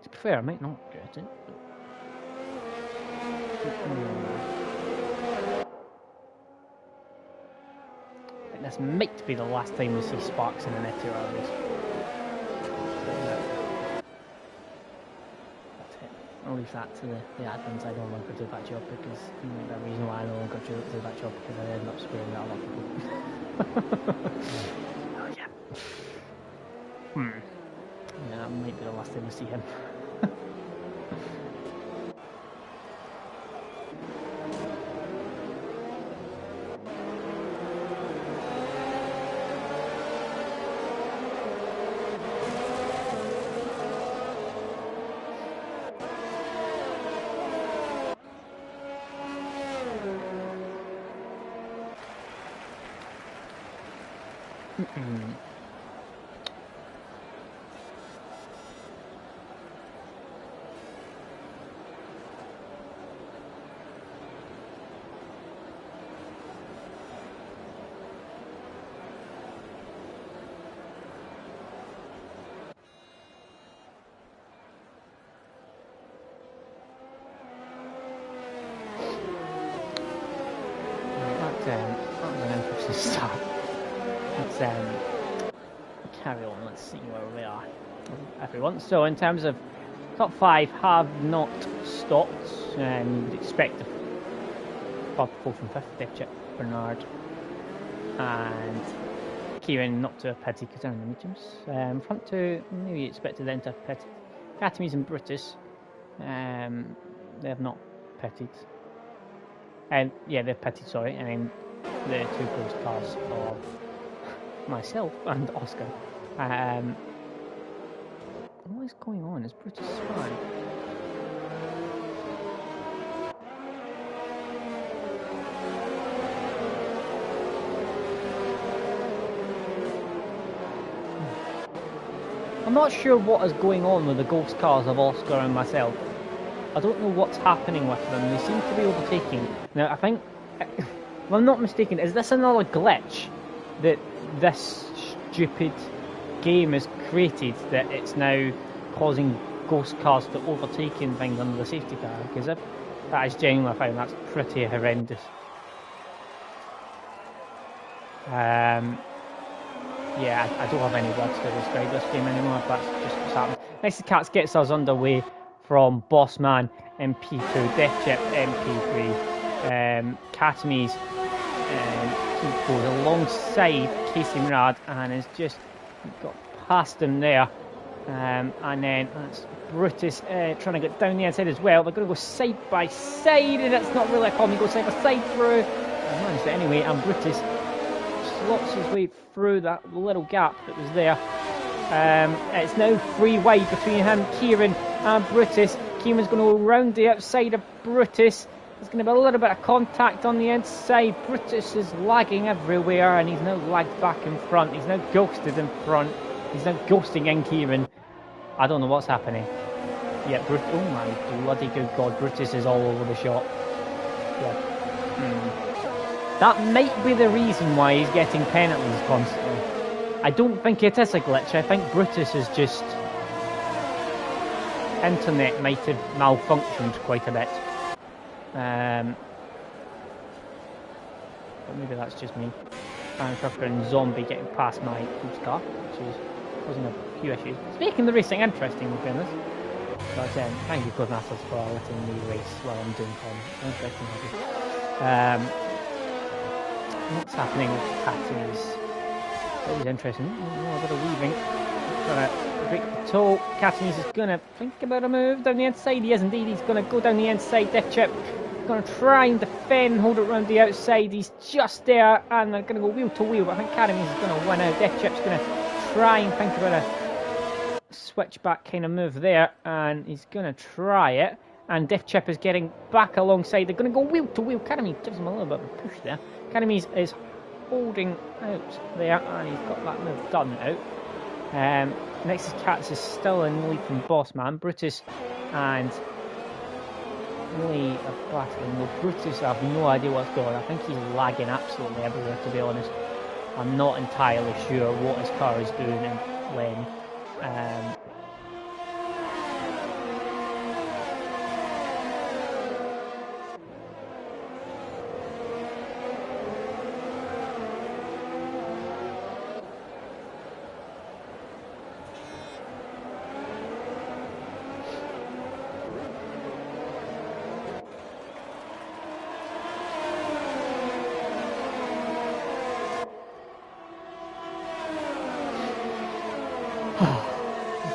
To be fair, I might not get it. I think this might be the last time we see Sparks in an FTRL race. That's it. I'll leave that to the admins. I don't longer do that job because the reason why I no longer do that job because I end up screwing that a lot of people. Oh yeah. Yeah, that might be the last time we see him. That was an interesting start. Let's carry on. Let's see where we are, everyone. So in terms of top 5 have not stopped. You would expect the 4th, 4th and 5th, Dev Chip, Bernard and Kieran not to have pitted because they're in the mediums. Front 2, maybe expected them to have pitted. Catamies and Brutus, they have not pitted. Yeah, they've pitted, sorry. And then the 2 ghost cars of myself and Oscar. What is going on? Is Brutus fine? I'm not sure what is going on with the ghost cars of Oscar and myself. I don't know what's happening with them. They seem to be overtaking. Now, I think, if I'm not mistaken, is this another glitch that this stupid game has created, that it's now causing ghost cars to overtaking things under the safety car? Because if that is genuinely, I find that's pretty horrendous. Yeah, I don't have any words to describe this game anymore. That's just what's happening. Next, Cats gets us underway from Bossman MP2, Death Chip MP3, Catamies goes alongside Casey Murad and has just got past him there. And then that's Brutus trying to get down the inside as well. They're going to go side by side, and it's not really a call. He goes side by side through. I managed it anyway, and Brutus slots his way through that little gap that was there. It's now 3 wide between him, Kieran, and Brutus. Kieran's going to go round the outside of Brutus. There's going to be a little bit of contact on the inside. Brutus is lagging everywhere, and he's now lagged back in front. He's now ghosted in front. He's now ghosting in Kieran. I don't know what's happening. Yeah, oh my bloody good God, Brutus is all over the shop. Yeah. That might be the reason why he's getting penalties constantly. I don't think it is a glitch. I think Brutus is just... internet might have malfunctioned quite a bit. But maybe that's just me. Trucker and Zombie getting past my ghost car, which is causing a few issues. It's making the racing interesting, in fairness. But thank you, Codemasters, for letting me race while I'm doing interesting. What's happening with Catamies? Always interesting. A bit of weaving. Gonna break the toe. Catamies is gonna think about a move down the inside. He is indeed. He's gonna go down the inside. Death Chip gonna try and defend, hold it around the outside. He's just there, and they're gonna go wheel to wheel. But I think Catamies is gonna win out. Death Chip's gonna try and think about a switchback kind of move there, and he's gonna try it. And Death Chip is getting back alongside. They're gonna go wheel to wheel. Catamies gives him a little bit of a push there. Catamies is holding out there, and he's got that move done out. Next is Cats is still in lead from Bossman. Brutus and Lee are battling. Well, Brutus, I have no idea what's going on. I think he's lagging absolutely everywhere, to be honest. I'm not entirely sure what his car is doing and when.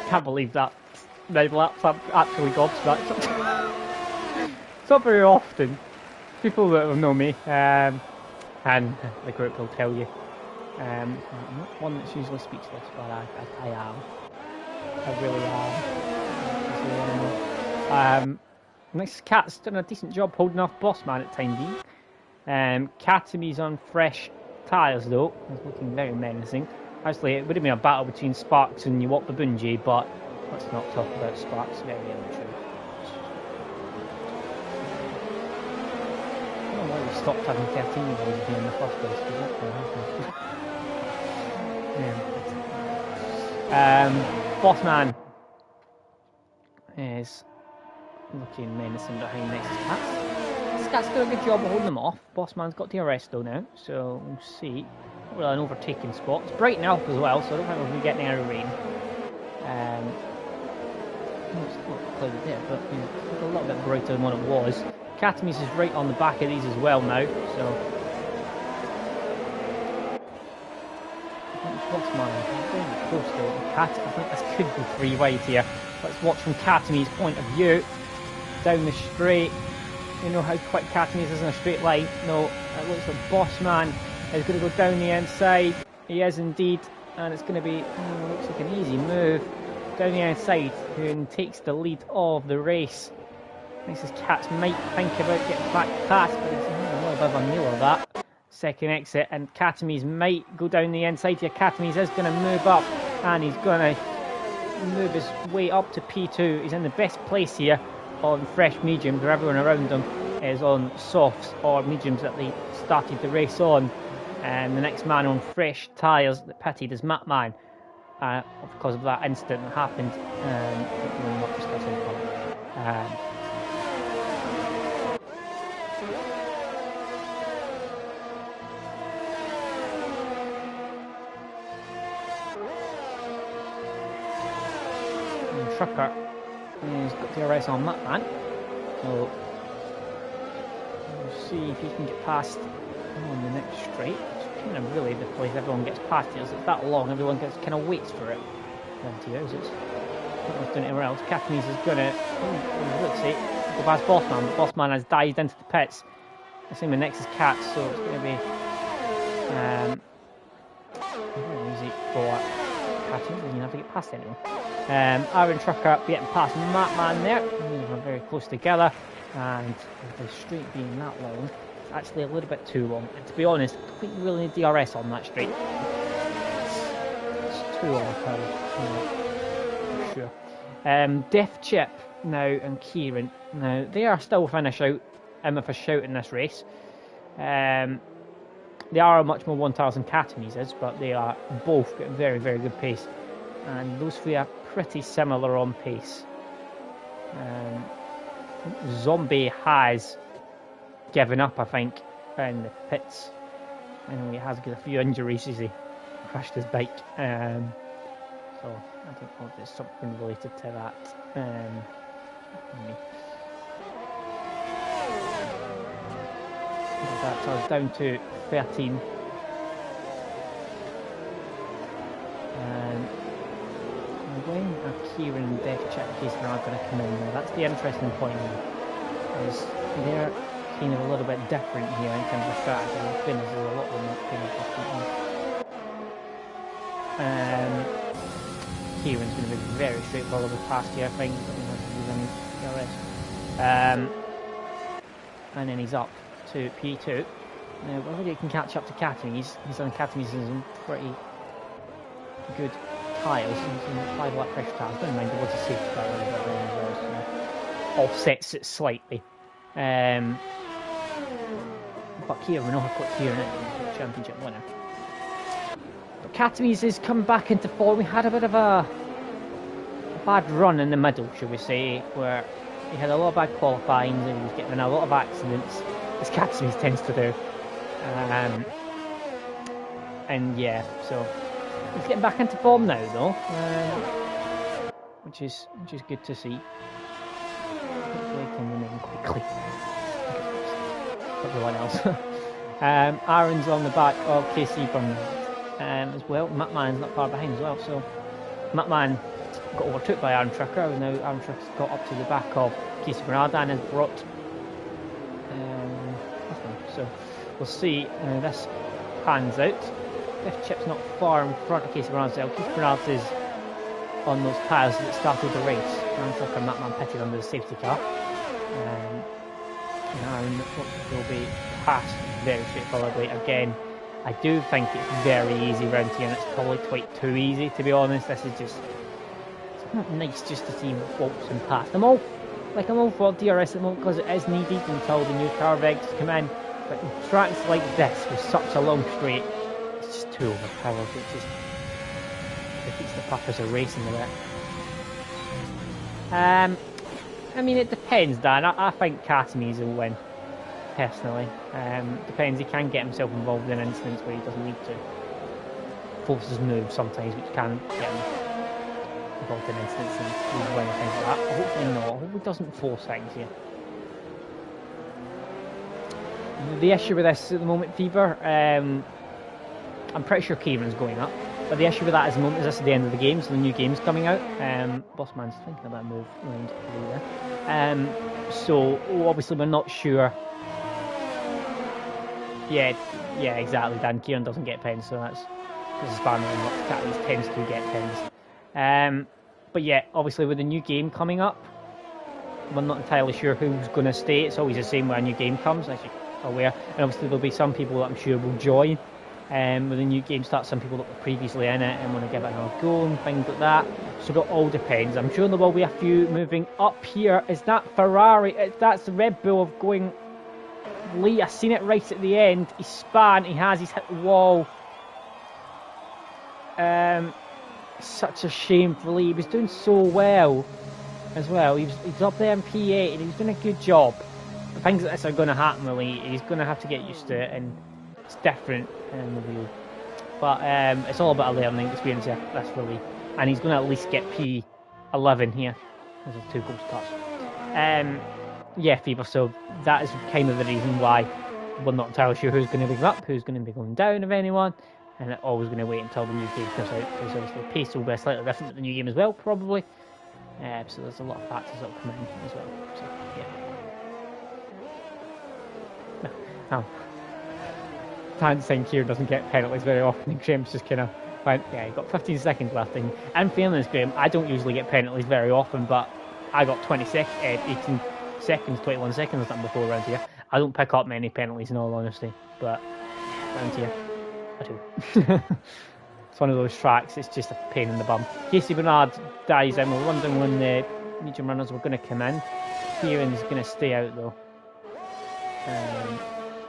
I can't believe that many laps I've actually gobsmacked. It's not very often. People that know me, and the group will tell you. I'm not one that's usually speechless, but I am. I really am. Next, Cat's done a decent job holding off Bossman at time being. Catamies on fresh tyres though. It's looking very menacing. Actually, it would have been a battle between Sparks and Yuwop Babunji, but let's not talk about Sparks. Very immature. I don't know why we stopped having 13-year-olds here in the first place, because that's going to happen. Bossman is looking menacing behind Nexus Cats. Scat's done a good job of holding them off. Bossman's got the arrest though now, so we'll see. Not really an overtaking spot. It's brightening up as well, so I don't think we'll be getting any rain. It's not cloudy there, but you know, it's a little bit brighter than what it was. Katamis is right on the back of these as well now, so Bossman very close to Cat. I think this could be 3 wide here. Let's watch from Katami's point of view. Down the straight. You know how quick Katamis is in a straight line. No, it looks like Bossman is going to go down the inside. He is indeed, and it's going to be looks like an easy move down the inside, who takes the lead of the race. Nexus Cats might think about getting back past, but it's a little bit of a meal of that. Second exit, and Katamis might go down the inside here. Katamis is going to move up, and he's going to move his way up to P2. He's in the best place here on fresh mediums, where everyone around him is on softs or mediums that they started the race on. And the next man on fresh tyres that pitted is Matman, because of that incident that happened. We're not discussing it. Trucker has got the arrest on Matman, so we'll see if he can get past on the next straight. It's kind of really the place everyone gets past it. It's that long, everyone gets kind of waits for it. 20 years, it's not much doing anywhere else. Katamis is going to, let's see, go past Bossman, but Bossman has dived into the pits. The same with Nexus Cats, so it's going to be very easy for Katamis. Doesn't have to get past anyone. Iron Trucker getting past Matman there. They're very close together, and with the straight being that long, it's actually a little bit too long. And to be honest, I don't think you really need DRS on that straight. It's too long, for sure. Death Chip now and Kieran. Now they are still within a shout, with a shout in this race. They are much more 1,000 Katamis is, but they are both got very, very good pace. And those three are pretty similar on pace. Zombie has given up, I think, in the pits. I know he has got a few injuries as he crashed his bike. So I don't know if there's something related to that. That's us down to 13. When are Kieran and Death Chip case are going to come in there? That's the interesting point here, is they're kind of a little bit different here in terms of strategy. There's a lot of them that kind of different. Kieran's going to be very straightforward with past here, I think. And then he's up to P2. Now, whether he can catch up to Katamis, he's on Katamis in some pretty good tyres, and some 5 lap pressure tyres. Don't mind, there was a safety car over there as well, so offsets it slightly. But Kieran, we know how quick Kieran is, the championship winner. But Katamis has come back into form. We had a bit of a bad run in the middle, shall we say, where he had a lot of bad qualifying and he was getting in a lot of accidents, as Katamis tends to do. And yeah, so he's getting back into form now, though, which is good to see. Hopefully he can win in quickly. Everyone else. Aaron's on the back of Casey Burnham as well. Matman's not far behind as well, so Matman got overtook by Aaron Trucker, and now Aaron Trucker's got up to the back of Casey Bernard and has brought nothing. So we'll see how this pans out. Death Chip's not far in front of Casey Bernard. Casey Bernard is on those tyres that started the race. Aaron Trucker and Matman pitted under the safety car. And Aaron will be passed very straightforwardly. Again, I do think it's very easy round here, and it's probably quite too easy, to be honest. This is just, it's not nice just to see waltzing past. I'm all for DRS at the moment because it is needed until the new car regs come in. But in tracks like this, with such a long straight, it's just too overpowered. It just defeats the purpose of racing a bit. I mean, it depends, Dan. I think Catamese will win, personally. Depends. He can get himself involved in incidents where he doesn't need to. Forces move sometimes, which can get him involved in incidents and lose win and things like that. Hopefully not. I hope he doesn't force things here. The issue with this at the moment, Fever, I'm pretty sure Kieran's going up. But the issue with that at the moment is this is the end of the game, so the new game's coming out. Bossman's thinking about a move around there. So obviously we're not sure. Yeah, exactly, Dan. Kieran doesn't get pens, so that's because his family tends to get pens. But yeah, obviously with the new game coming up, we're not entirely sure who's going to stay. It's always the same when a new game comes, as you're aware. And obviously there'll be some people that I'm sure will join when the new game starts, some people that were previously in it and want to give it another go and things like that. So it all depends. I'm sure there will be a few moving up here. Is that Ferrari? That's the Red Bull of going Lee. I seen it right at the end. He's spun. He's hit the wall. Such a shame for Lee. He was doing so well as well. He was up there in P8 and he was doing a good job. But things like this are going to happen with Lee. He's going to have to get used to it, and it's different in the wheel. But it's all about a learning experience here. That's for Lee. And he's going to at least get P11 here. Those are 2 goal starts. Yeah, Fever. So that is kind of the reason why we're not entirely sure who's going to be going up, who's going to be going down, if anyone. And it's always going to wait until the new game comes out, because obviously the pace will be slightly different at the new game as well, probably. So there's a lot of factors that will come in as well. So yeah. Can't think here doesn't get penalties very often, and Graham's just kind of went, yeah, he got 15 seconds left. And in fairness, Graham, I don't usually get penalties very often, but I got 18 seconds, 21 seconds or something before around here. I don't pick up many penalties in all honesty, but around here I do. It's one of those tracks, it's just a pain in the bum. Casey Bernard dies in. We're wondering when the medium runners were going to come in. Kieran's going to stay out though.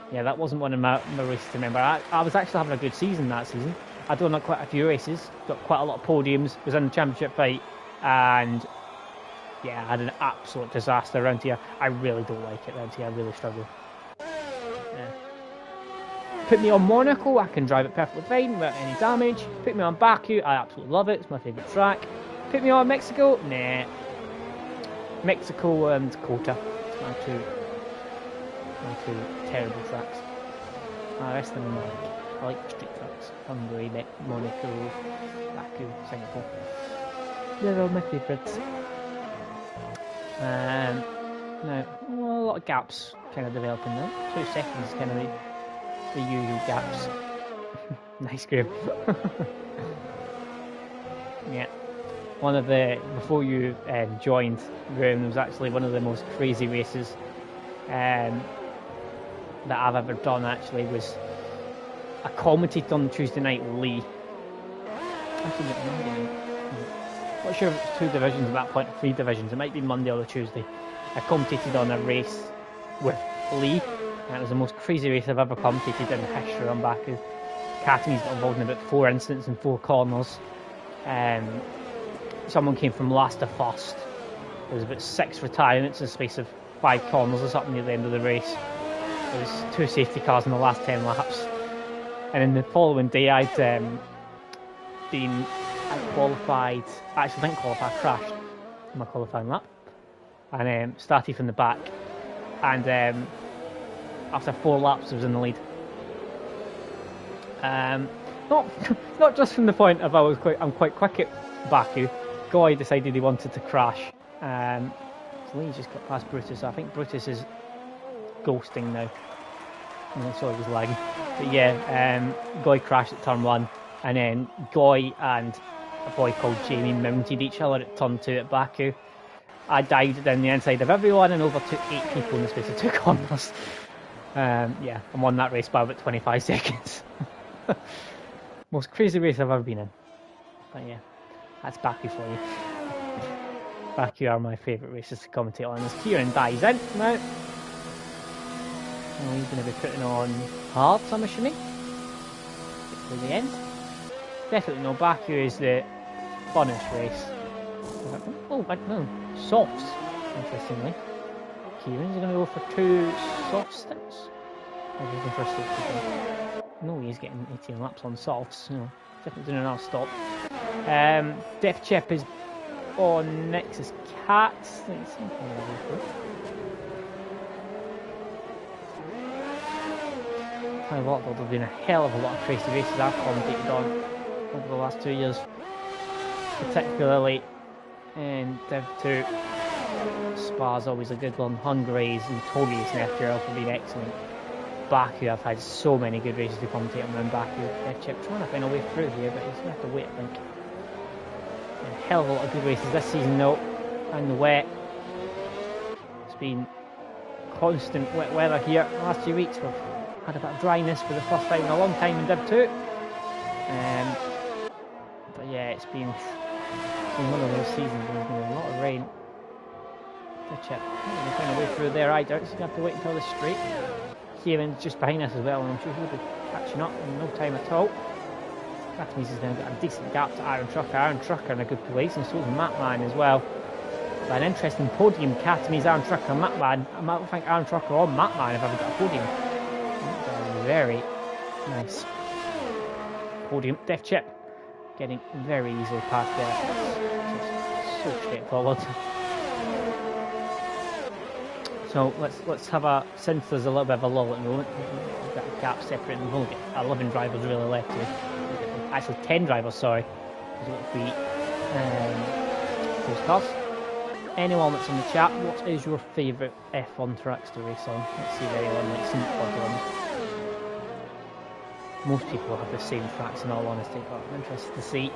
Yeah, that wasn't one of my races to remember. I was actually having a good season that season. I'd done quite a few races, got quite a lot of podiums, was in the championship fight, and yeah, I had an absolute disaster around here. I really don't like it around here, I really struggle. Yeah. Put me on Monaco, I can drive it perfectly fine without any damage. Put me on Baku, I absolutely love it, it's my favourite track. Put me on Mexico, nah. Mexico and Dakota, it's my two terrible tracks. The rest of them I like street tracks. Hungary, Monaco, Baku, Singapore. They're all my favourites. Now, a lot of gaps kind of developing there. 2 seconds kind of the usual gaps. Nice grip. Yeah. One of the, before you joined, Graham, there was actually one of the most crazy races that I've ever done actually was I commentated on Tuesday night with Lee. Actually, not sure if it's 2 divisions at that point, 3 divisions. It might be Monday or Tuesday. I commentated on a race with Lee, and it was the most crazy race I've ever commentated in the history on Baku. Catamese got involved in about 4 incidents and 4 corners. Someone came from last to first. There was about 6 retirements in the space of 5 corners or something near the end of the race. There was 2 safety cars in the last 10 laps. And then the following day I qualified, actually didn't qualify, I crashed in my qualifying lap. And started from the back. And after 4 laps I was in the lead. Not just from the point of I'm quite quick at Baku. Guy decided he wanted to crash. So Lee just got past Brutus. I think Brutus is ghosting now. I saw he was lagging. But yeah, Guy crashed at turn 1, and then Guy and a boy called Jamie mounted each other at turn 2 at Baku. I dived down the inside of everyone and overtook 8 people in the space of 2 corners. Yeah, I won that race by about 25 seconds. Most crazy race I've ever been in. But yeah, that's Baku for you. Baku are my favourite races to commentate on. As Kieran dies in now. Oh, he's going to be putting on hards, I'm assuming. To the end. Definitely no, Baku is the funnest race. Oh, no, softs, interestingly. Kieran's going to go for 2 soft stints. Or going for a stick. No, he's getting 18 laps on softs. No, definitely doing another stop. Def Chip is on next is Cats. Tell you what, though, there's been a hell of a lot of crazy races I've commentated on over the last 2 years, particularly in Div 2. Spa's always a good one. Hungary's and Togi's and FTRL have been excellent. Baku, I've had so many good races to commentate on in Baku. Def Chip trying to find a way through here, but he's going to have to wait, I think. A hell of a lot of good races this season, though, and the wet. It's been constant wet weather here the last few weeks. We've had a bit of dryness for the first time in a long time in Div 2. But yeah, it's been one of those seasons where there's been a lot of rain. Def Chip, going to find a way through there. I doubt he's going to have to wait until the straight. Kieran's just behind us as well, and I'm sure he'll be catching up in no time at all. That means he's now got a decent gap to Iron Trucker. Iron Trucker in a good place, and so is Matman as well. But an interesting podium, Catamies, Iron Trucker, Matman. I don't think Iron Trucker or Matman have ever got a podium. That's a very nice podium. Def Chip getting very easily past there. Just so straightforward. So let's have a, since there's a little bit of a lull at the moment, we've got a gap separating. We've only got 11 drivers really left here. Actually 10 drivers, sorry. There's what 3 postcards. Anyone that's in the chat, what is your favourite F1 tracks to race on? Let's see if anyone likes some odd ones. Most people have the same tracks in all honesty, but I'm interested to see.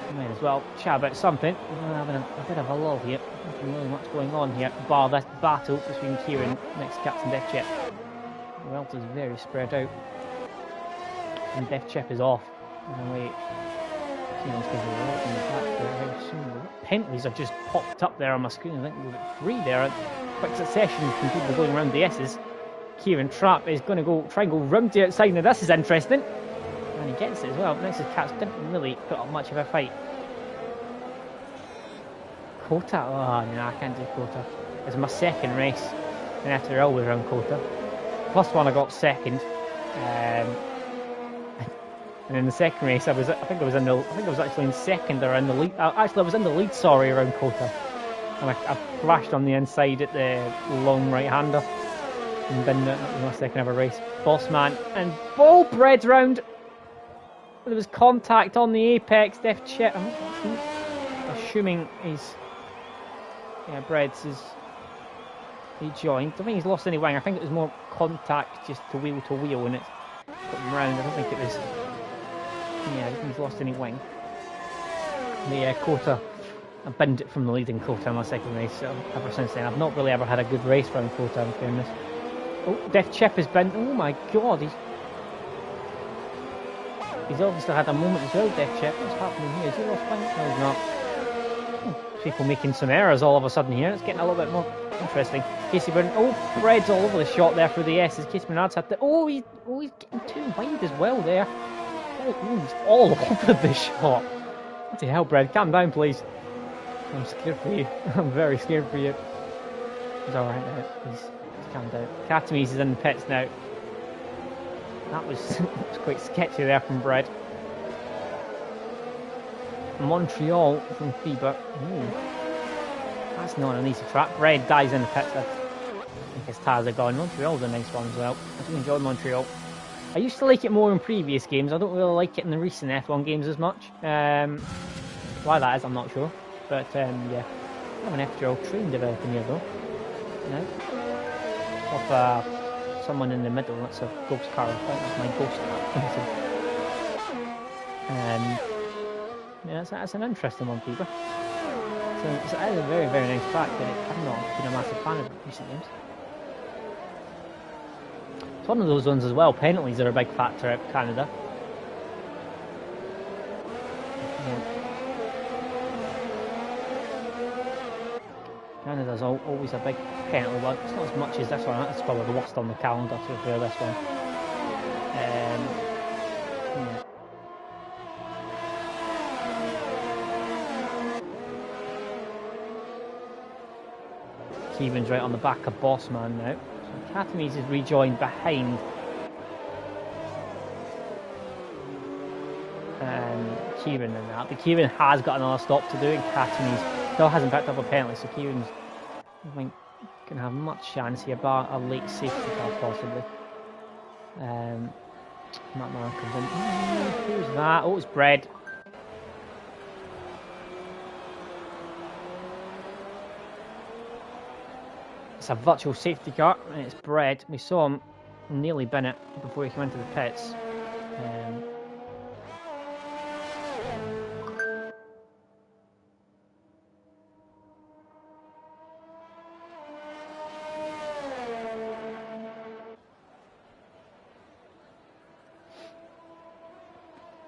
I might as well chat about something. We're having a bit of a lull here. Nothing really much going on here, bar this battle between Kieran next Cats and Def Chip. The else is very spread out. And Def Chip is off. And wait. Kieran's going to be right in the back there very soon. Penalties have just popped up there on my screen. I think we've got 3 there. Quick succession from people going around the S's. Kieran Trapp is going to try and go round the outside. Now this is interesting. And he gets it as well. Next is Cats didn't really put up much of a fight. Kota? Oh, no, I can't do Kota. It's my second race. And after always around Kota. First one I got second. And in the second race, I was actually in second or in the lead. Actually, I was in the lead, sorry, around Kota. And I flashed on the inside at the long right-hander. And then that was my second ever race. Bossman and ball bread round. There was contact on the apex. Def Chip. I'm assuming he's. Yeah, Breads is. He joined. I don't think he's lost any wing. I think it was more contact just to wheel, and it's put him round. I don't think it was. Yeah, I don't think he's lost any wing. The Kota. I binned it from the leading Kota in my second race. So ever since then, I've not really ever had a good race around Kota, in fairness. Oh, Def Chip has been. Oh my god, he's obviously had a moment as well, Def Chip. What's happening here? Is he lost wing? No, he's not. People making some errors all of a sudden here. It's getting a little bit more interesting. Casey Byrne. Oh, Bread's all over the shot there for the S's. Casey Bernard's had the. Oh, he's getting too wide as well there. Oh, he's all over the shot. What the hell, Bread? Calm down, please. I'm scared for you. I'm very scared for you. He's alright now. He's calm down. Catamies is in the pits now. That was quite sketchy there from Bread. Montreal from FIBA. Ooh. That's not an easy track. Bread dies in the pits. I think his tires are gone. Montreal's a nice one as well. I do enjoy Montreal. I used to like it more in previous games. I don't really like it in the recent F1 games as much. Why that is, I'm not sure. But yeah, I have an FTRL train developing here though. Now, of someone in the middle. That's a ghost car. I think that's my ghost car. Yeah, that's an interesting one, Peter. So it is a very, very nice track, but I've not been a massive fan of it recent games. It's one of those ones as well. Penalties are a big factor out of Canada. always a big penalty one. It's not as much as this one. It's probably the worst on the calendar to repair this one. Yeah. Kieran's right on the back of Bossman now. So Katames is rejoined behind Kieran in that. But Kieran has got another stop to do, and Katames still hasn't picked up a penalty, so Kieran's going to have much chance here, bar a late safety car possibly. Matt Mann comes in. Who's that? Oh, it's Bread. It's a virtual safety car, and it's Bread. We saw him nearly bin it before he came into the pits.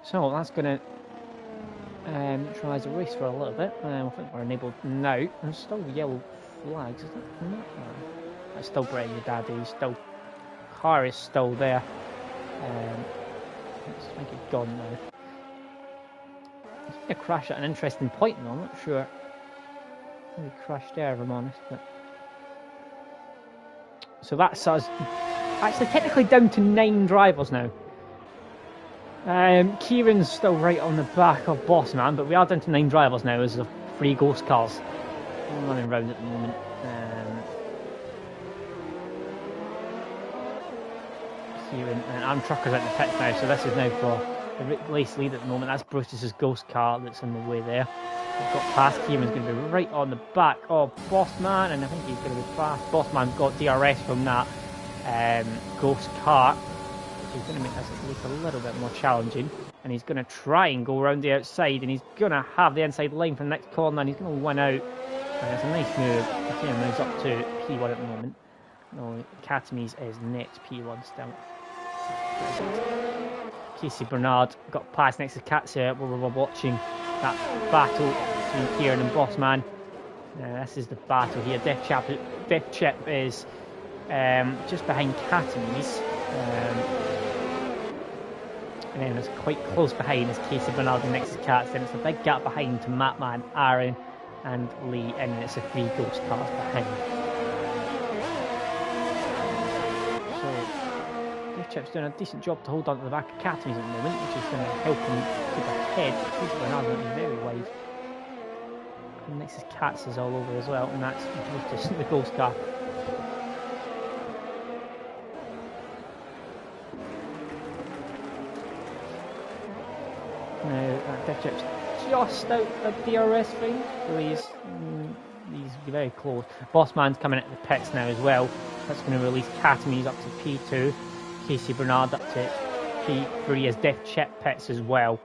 So that's going to try the race for a little bit. I think we're enabled now. There's still yellow flags, is it? No. It's still Brett your daddy. Still, car is still there. Let's make it gone now. It's going to crash at an interesting point though. I'm not sure. Maybe crashed there, if I'm honest. But so that's us. Actually, technically down to 9 drivers now. Kieran's still right on the back of Bossman, but we are down to 9 drivers now as the 3 ghost cars running around at the moment. Kieran and Aaron Trucker's out in the pits now, so this is now for the race lead at the moment. That's Bruce's ghost car that's in the way there. We've got past. Kieran's going to be right on the back of Bossman, and I think he's going to be fast. Bossman's got DRS from that ghost car. He's going to make this look a little bit more challenging, and he's going to try and go around the outside, and he's going to have the inside line for the next corner, and he's going to win out. And it's a nice move. Kieran moves up to P1 at the moment. No, Katames is next P1 still. Casey Bernard got past next to Katsia where we were watching that battle between Kieran and Bossman. This is the battle here. Death Chip is just behind Katames. And then it's quite close behind is Casey Bernard and next to Cats. Then it's a big gap behind to Mattman, Aaron and Lee, and then it's a 3 ghost cars behind. So Death Chip's doing a decent job to hold on to the back of Katames at the moment, which is going to help him keep ahead. Casey Bernard is very wide. And next is Cats is all over as well, and that's just the ghost car. Now, Death Chip's just out of the DRS thing, so he's very close. Bossman's coming into the pits now as well. That's going to release Katames up to P2, Casey Bernard up to P3 as Death Chip pits as well.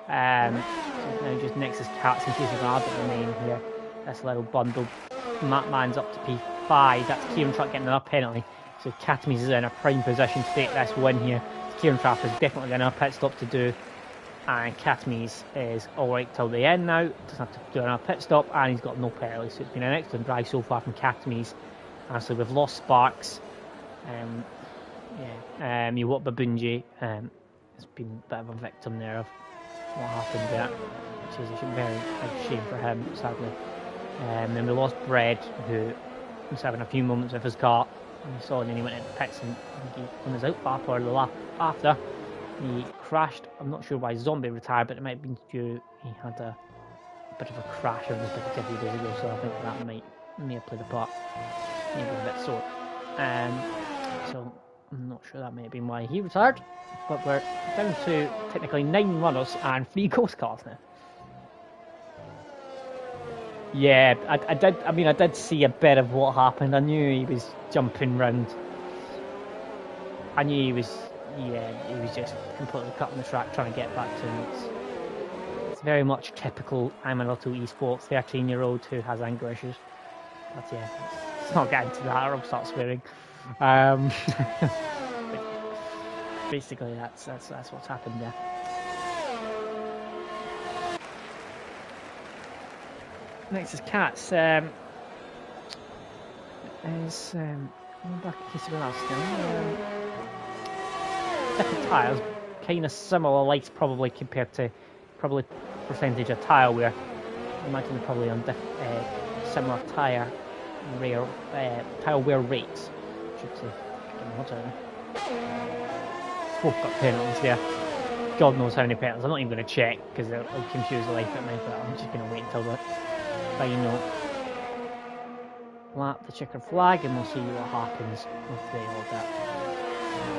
So now just next is Cats and Casey Bernard at the main here. This little bundle. Mattman's up to P5. That's Kieran Truck getting another penalty. So Katames is in a prime position to take this win here. Kieran Truck has definitely got another pit stop to do. And Katames is alright till the end now. Doesn't have to do another pit stop, and he's got no penalty. So it's been an excellent drive so far from Katames. So we've lost Sparks. Iwot Babunji has been a bit of a victim there of what happened there, which is a very big shame for him, sadly. Then we lost Bread, who was having a few moments with his car. And we saw, and then he went into the pits, and I think he was out lap or the lap after. He crashed. I'm not sure why Zombie retired, but it might have been due he had a bit of a crash over this a few days ago, so I think that may have played a part. Maybe a bit sore. So I'm not sure that may have been why he retired. But we're down to technically 9 runners and 3 ghost cars now. Yeah, I did see a bit of what happened. I knew he was jumping round. I knew he was just completely cutting the track trying to get back to him. It's very much typical I'm a little esports 13-year-old who has anger issues. But yeah, let's not get into that or I'll start swearing. Basically that's what's happened there. Next is Cats. is back at Casey Bernard still. Different tyres, kind of similar lights probably compared to percentage of tyre wear. I imagine they're probably on similar tyre wear rates. I should say. Both got penalties there. God knows how many penalties. I'm not even going to check because it'll confuse the life out of me, but I'm just going to wait until the final lap, the checkered flag, and we'll see what happens with all that.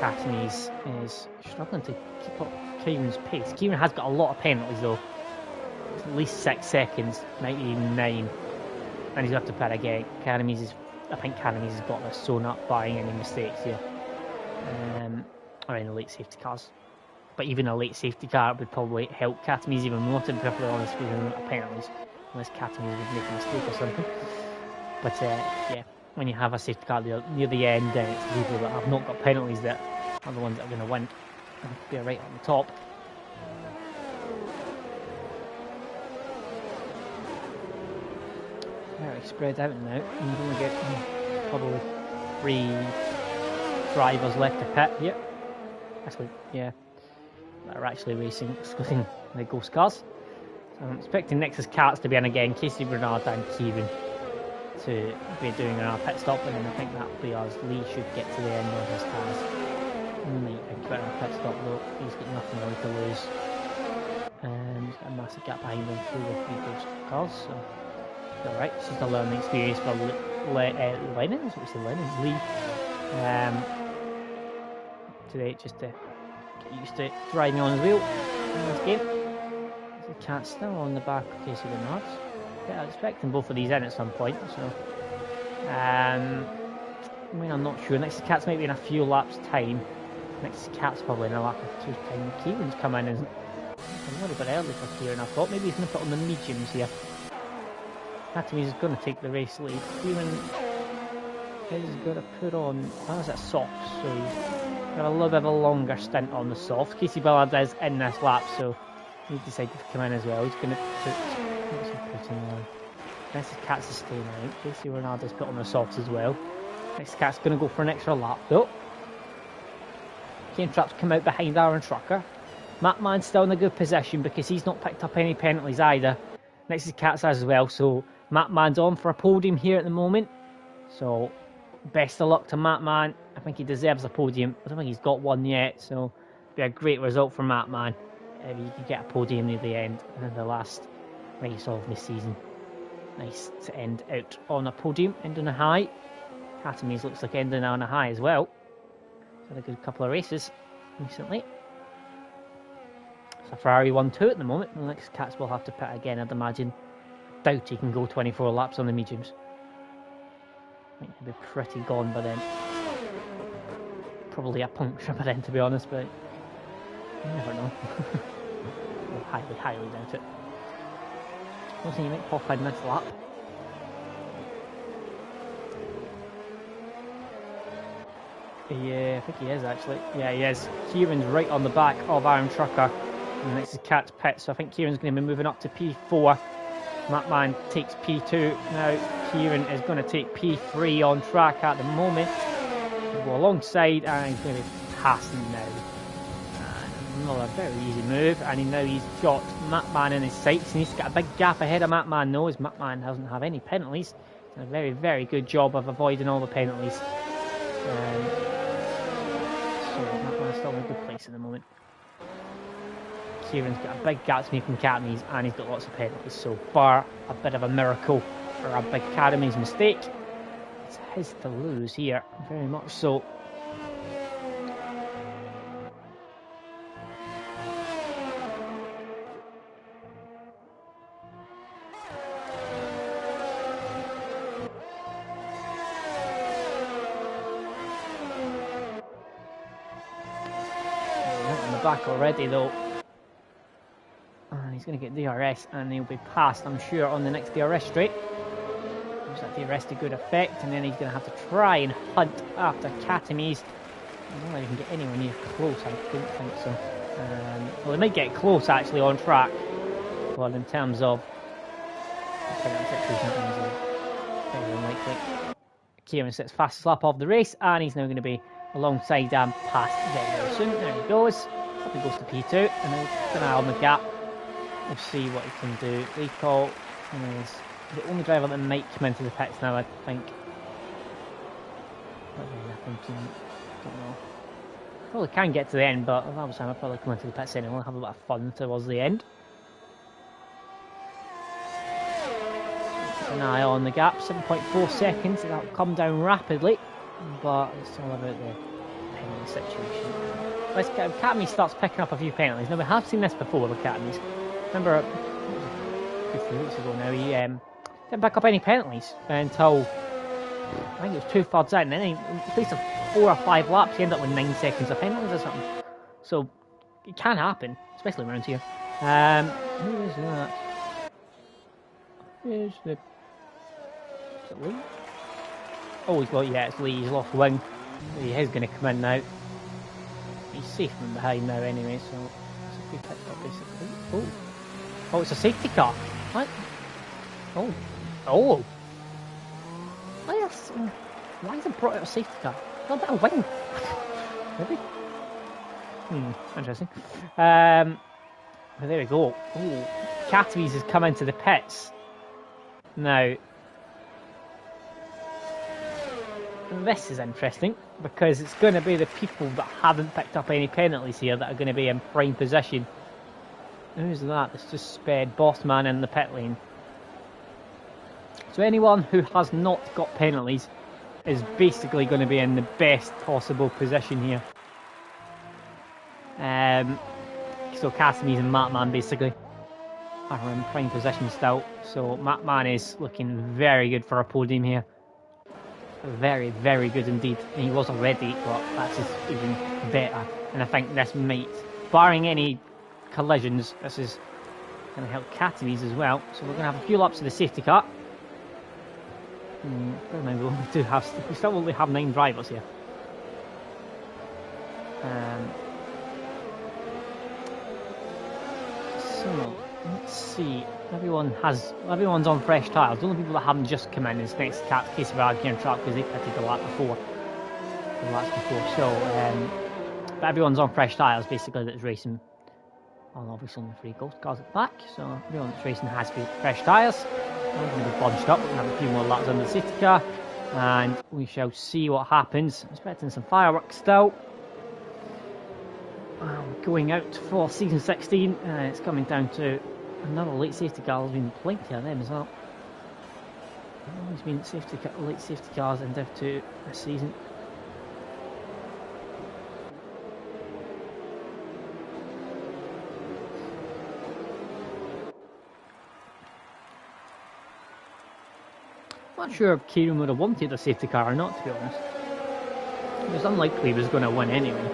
Catanese is struggling to keep up Kieran's pace. Kieran has got a lot of penalties though. It's at least 6 seconds, maybe even 9. And he's got to pit again. I think Catanese has got this sewn up buying any mistakes here. Or in the late safety cars. But even a late safety car would probably help Catanese even more, to be perfectly honest, with the penalties. Unless Catanese would make a mistake or something. But yeah, when you have a safety car near the end, then it's the people that have not got penalties that are the ones that are going to win. And they're right on the top. Very spread out now. You've only got probably 3 drivers left to pit here. Actually, yeah, that are actually racing, excluding the ghost cars. So I'm expecting Nexus Cats to be in again, Casey Bernard and Kieran to be doing our pit stop, and then I think that'll be us. Lee should get to the end of his task. Only a bit of a pit stop though, he's got nothing really to lose. He's got a massive gap behind him through the 3 ghost cars, so it's alright. It's just a learning experience for Lennon, is what we say, Lennon? Lee. Today, just to get used to driving on his wheel in this game. The Cat's still on the back of Casey Bernard. Yeah, I'm expecting both of these in at some point, so I mean, I'm not sure. Next Cat's might be in a few laps time. Next Cat's probably in a lap or 2 time. Kieran's come in and a little bit early for Kieran, I thought. Maybe he's going to put on the mediums here. Catanese is going to take the race lead. Kieran is going to put on, how's that, softs, so he's got a little bit of a longer stint on the softs. Casey Ballard is in this lap, so he decided to come in as well. He's going to put, what's he putting on? Next Cat's is staying out. Casey Bernard has put on the softs as well. Next Cat's going to go for an extra lap though. Kane Trapp's come out behind Aaron Trucker. Matt Mann's still in a good position because he's not picked up any penalties either. Next Cat's as well, so Matt Mann's on for a podium here at the moment. So best of luck to Matt Mann. I think he deserves a podium. I don't think he's got one yet, so it'll be a great result for Matt Mann if he can get a podium near the end and then the last race of the season. Nice to end out on a podium, end on a high. Catanese looks like ending on a high as well. He's had a good couple of races recently. It's a Ferrari 1-2 at the moment. The next Cats will have to pit again, I'd imagine. Doubt he can go 24 laps on the mediums. I think he'll be pretty gone by then. Probably a puncture by then, to be honest, but you never know. Highly, highly doubt it. I don't think he might pop in this lap. Yeah, I think he is actually. Yeah, he is. Kieran's right on the back of Aaron Trucker. And this is Cat's pit, so I think Kieran's going to be moving up to P4. Matt Mann takes P2. Now Kieran is going to take P3 on track at the moment. He'll go alongside and he's going to be passing now. And another very easy move, and now he's got Matt Mann in his sights, and he's got a big gap ahead of Matt Mann now, as Matt Mann doesn't have any penalties. He's done a very, very good job of avoiding all the penalties. So Matt Mann's still in a good place at the moment. Kieran's got a big gap to make from Catanese, and he's got lots of penalties, so bar a bit of a miracle or a big Catanese mistake, it's his to lose here, very much so. On the back already though. And he's going to get DRS, and he'll be passed, I'm sure, on the next DRS straight. Gives that DRS to good effect, and then he's going to have to try and hunt after Catanese. I don't know if he can get anywhere near close, I don't think so. Well, he might get close actually on track, but in terms of very unlikely. Kieran sets fastest lap of the race, and he's now going to be alongside past very soon. There he goes. Up he goes to P2, and now keep an eye on the gap. We'll see what he can do. Recall is the only driver that might come into the pits now, I think. Don't know. Probably can get to the end, but if I was him, I'd probably come into the pits anyway and have a bit of fun towards the end. Keep an eye on the gap, 7.4 seconds. That'll come down rapidly, but it's all about the penalty situation. Academy starts picking up a few penalties. Now, we have seen this before with Academies. Remember, a few weeks ago now, he didn't pick up any penalties until, I think it was 2 thirds out, and then he placed 4 or 5 laps, he ended up with 9 seconds of penalties or something. So, it can happen, especially around here. Who is that? Where's the... Is it Lee? Oh, it's Lee, he's lost wing. He is going to come in now. He's safe from behind now anyway, so it's a good pit stop basically. Oh, it's a safety car. What? Oh. Yes. Why is it brought out a safety car? A bit of wing. Maybe. Interesting. Well, there we go. Oh, Katowice has come into the pits. Now, this is interesting because it's going to be the people that haven't picked up any penalties here that are going to be in prime position. Who's that? It's just sped Bossman in the pit lane. So anyone who has not got penalties is basically going to be in the best possible position here. So Casimir and Matman basically are in prime position still. So Matman is looking very good for a podium here. Very, very good indeed. And he was already, but that's just even better. And I think this might, barring any collisions, this is going to help Katowice as well. So we're going to have a few laps of the safety car. We still only have 9 drivers here. So let's see. Everyone's on fresh tyres. The only people that haven't just come in is next case of Argent Track because they pitted the laps before. So, but everyone's on fresh tyres basically that's racing. Well, obviously the 3 ghost cars at the back, so everyone that's racing has fresh tyres. We're going to be bunched up. We're going to have a few more laps on the safety car, and we shall see what happens. I'm expecting some fireworks still. Going out for season 16, it's coming down to another late safety car. There's been plenty of them as well. There's been late safety cars in Div 2 this season. I'm not sure if Kieran would have wanted a safety car or not, to be honest. It was unlikely he was going to win anyway.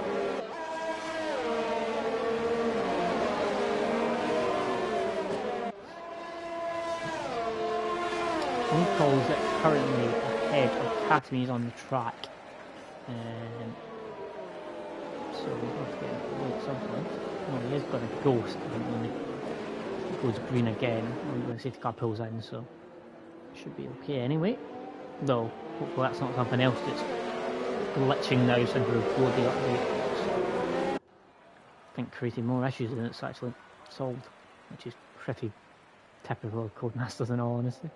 Calls it currently ahead of Katowice on the track. So we'll have to get it at some point. Oh, he is going to ghost, I think, when it goes green again when the safety car pulls in, so it should be okay anyway. Though, hopefully that's not something else that's glitching now since we've rolled the update. So, I think creating more issues than it's actually solved, which is pretty typical of Codemasters in all honesty.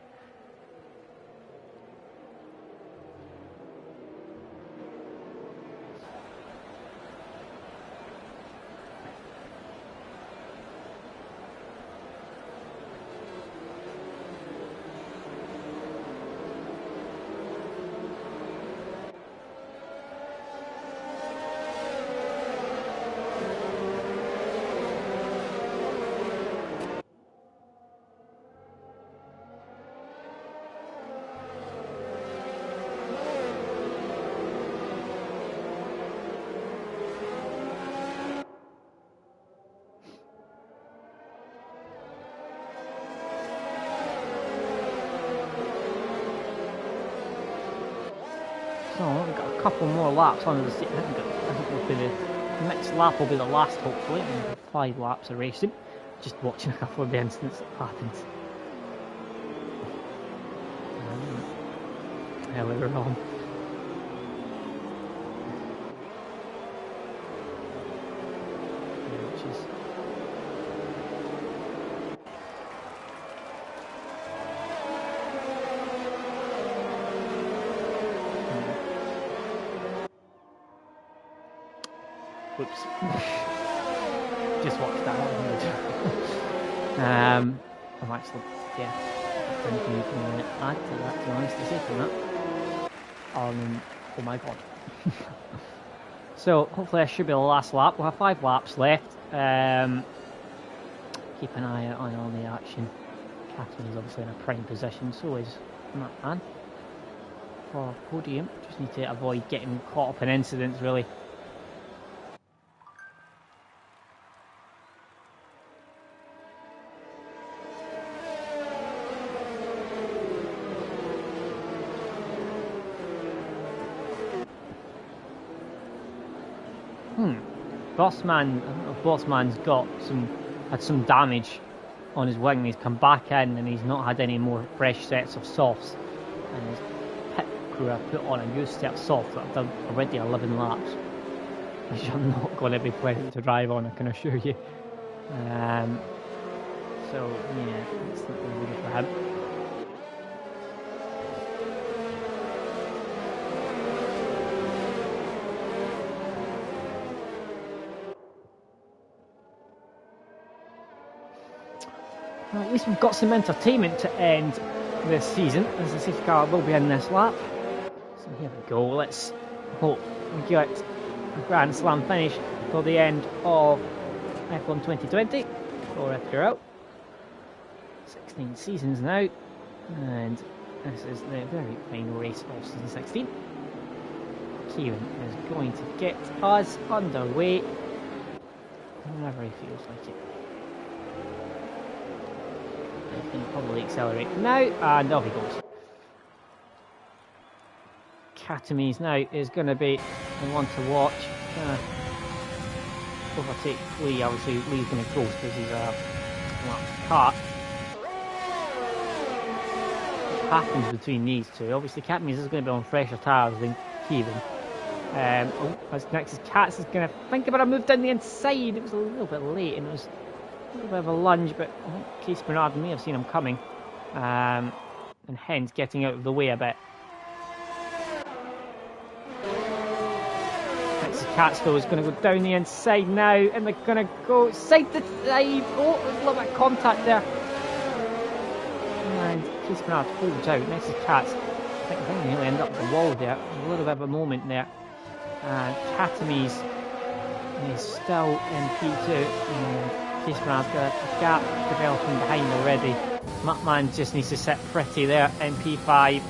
So we've got a couple more laps on the seat. I think it'll be the next lap will be the last, hopefully. We've got 5 laps of racing. Just watching a couple of the incidents that happened. earlier on. Yeah, which is whoops. Just watched that out. I'm actually, yeah, anything you can add to that, to be honest, to say from that. Oh my god. So, hopefully this should be the last lap. We'll have 5 laps left. Keep an eye out on all the action. Catherine is obviously in a prime position, so is Matt for podium. Just need to avoid getting caught up in incidents, really. Bossman's had some damage on his wing. He's come back in and he's not had any more fresh sets of softs. And his pit crew have put on a new set of softs that have done already 11 laps, which are not going to be pleasant to drive on, I can assure you. So yeah, it's not really good for him. Well, at least we've got some entertainment to end this season, as the safety car will be in this lap. So here we go, let's hope we get a Grand Slam finish for the end of F1 2020 for FTRL. 16 seasons now, and this is the very final race of season 16. Kieran is going to get us underway whenever he feels like it. He can probably accelerate now, and off he goes. Katames now is going to be the one to watch. Overtake Lee, obviously Lee's going to close because he's a car. What happens between these two? Obviously Katames is going to be on fresher tyres than Kieran. As next is Katz is going to think about a move down the inside. It was a little bit late and it was a little bit of a lunge, but I think Case Bernard may have seen him coming, and hence getting out of the way a bit. Next is Catskill is going to go down the inside now, and they're going to go side to side. Oh, there's a little bit of contact there. And Case Bernard holds out. Next is Katz. I think they nearly end up at the wall there. A little bit of a moment there. And Katames is still in P2. And Case Bernard's got a gap developing behind already. Muttman just needs to sit pretty there in P5.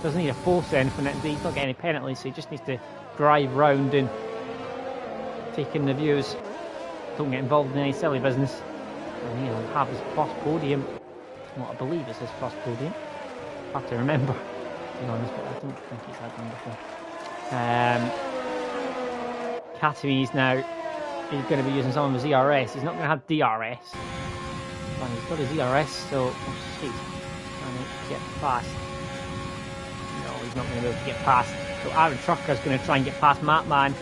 Doesn't need a force anything. He's not getting any penalties, so he just needs to drive round and take in the views. Don't get involved in any silly business. And he'll have his first podium. What I believe is his first podium. I have to remember, to be honest, but I don't think he's had one before. Katames now is going to be using some of his ERS. He's not going to have DRS. Well, he's got his ERS, so he's trying to get past. No, he's not going to be able to get past. So Aaron Trucker's going to try and get past Mattman.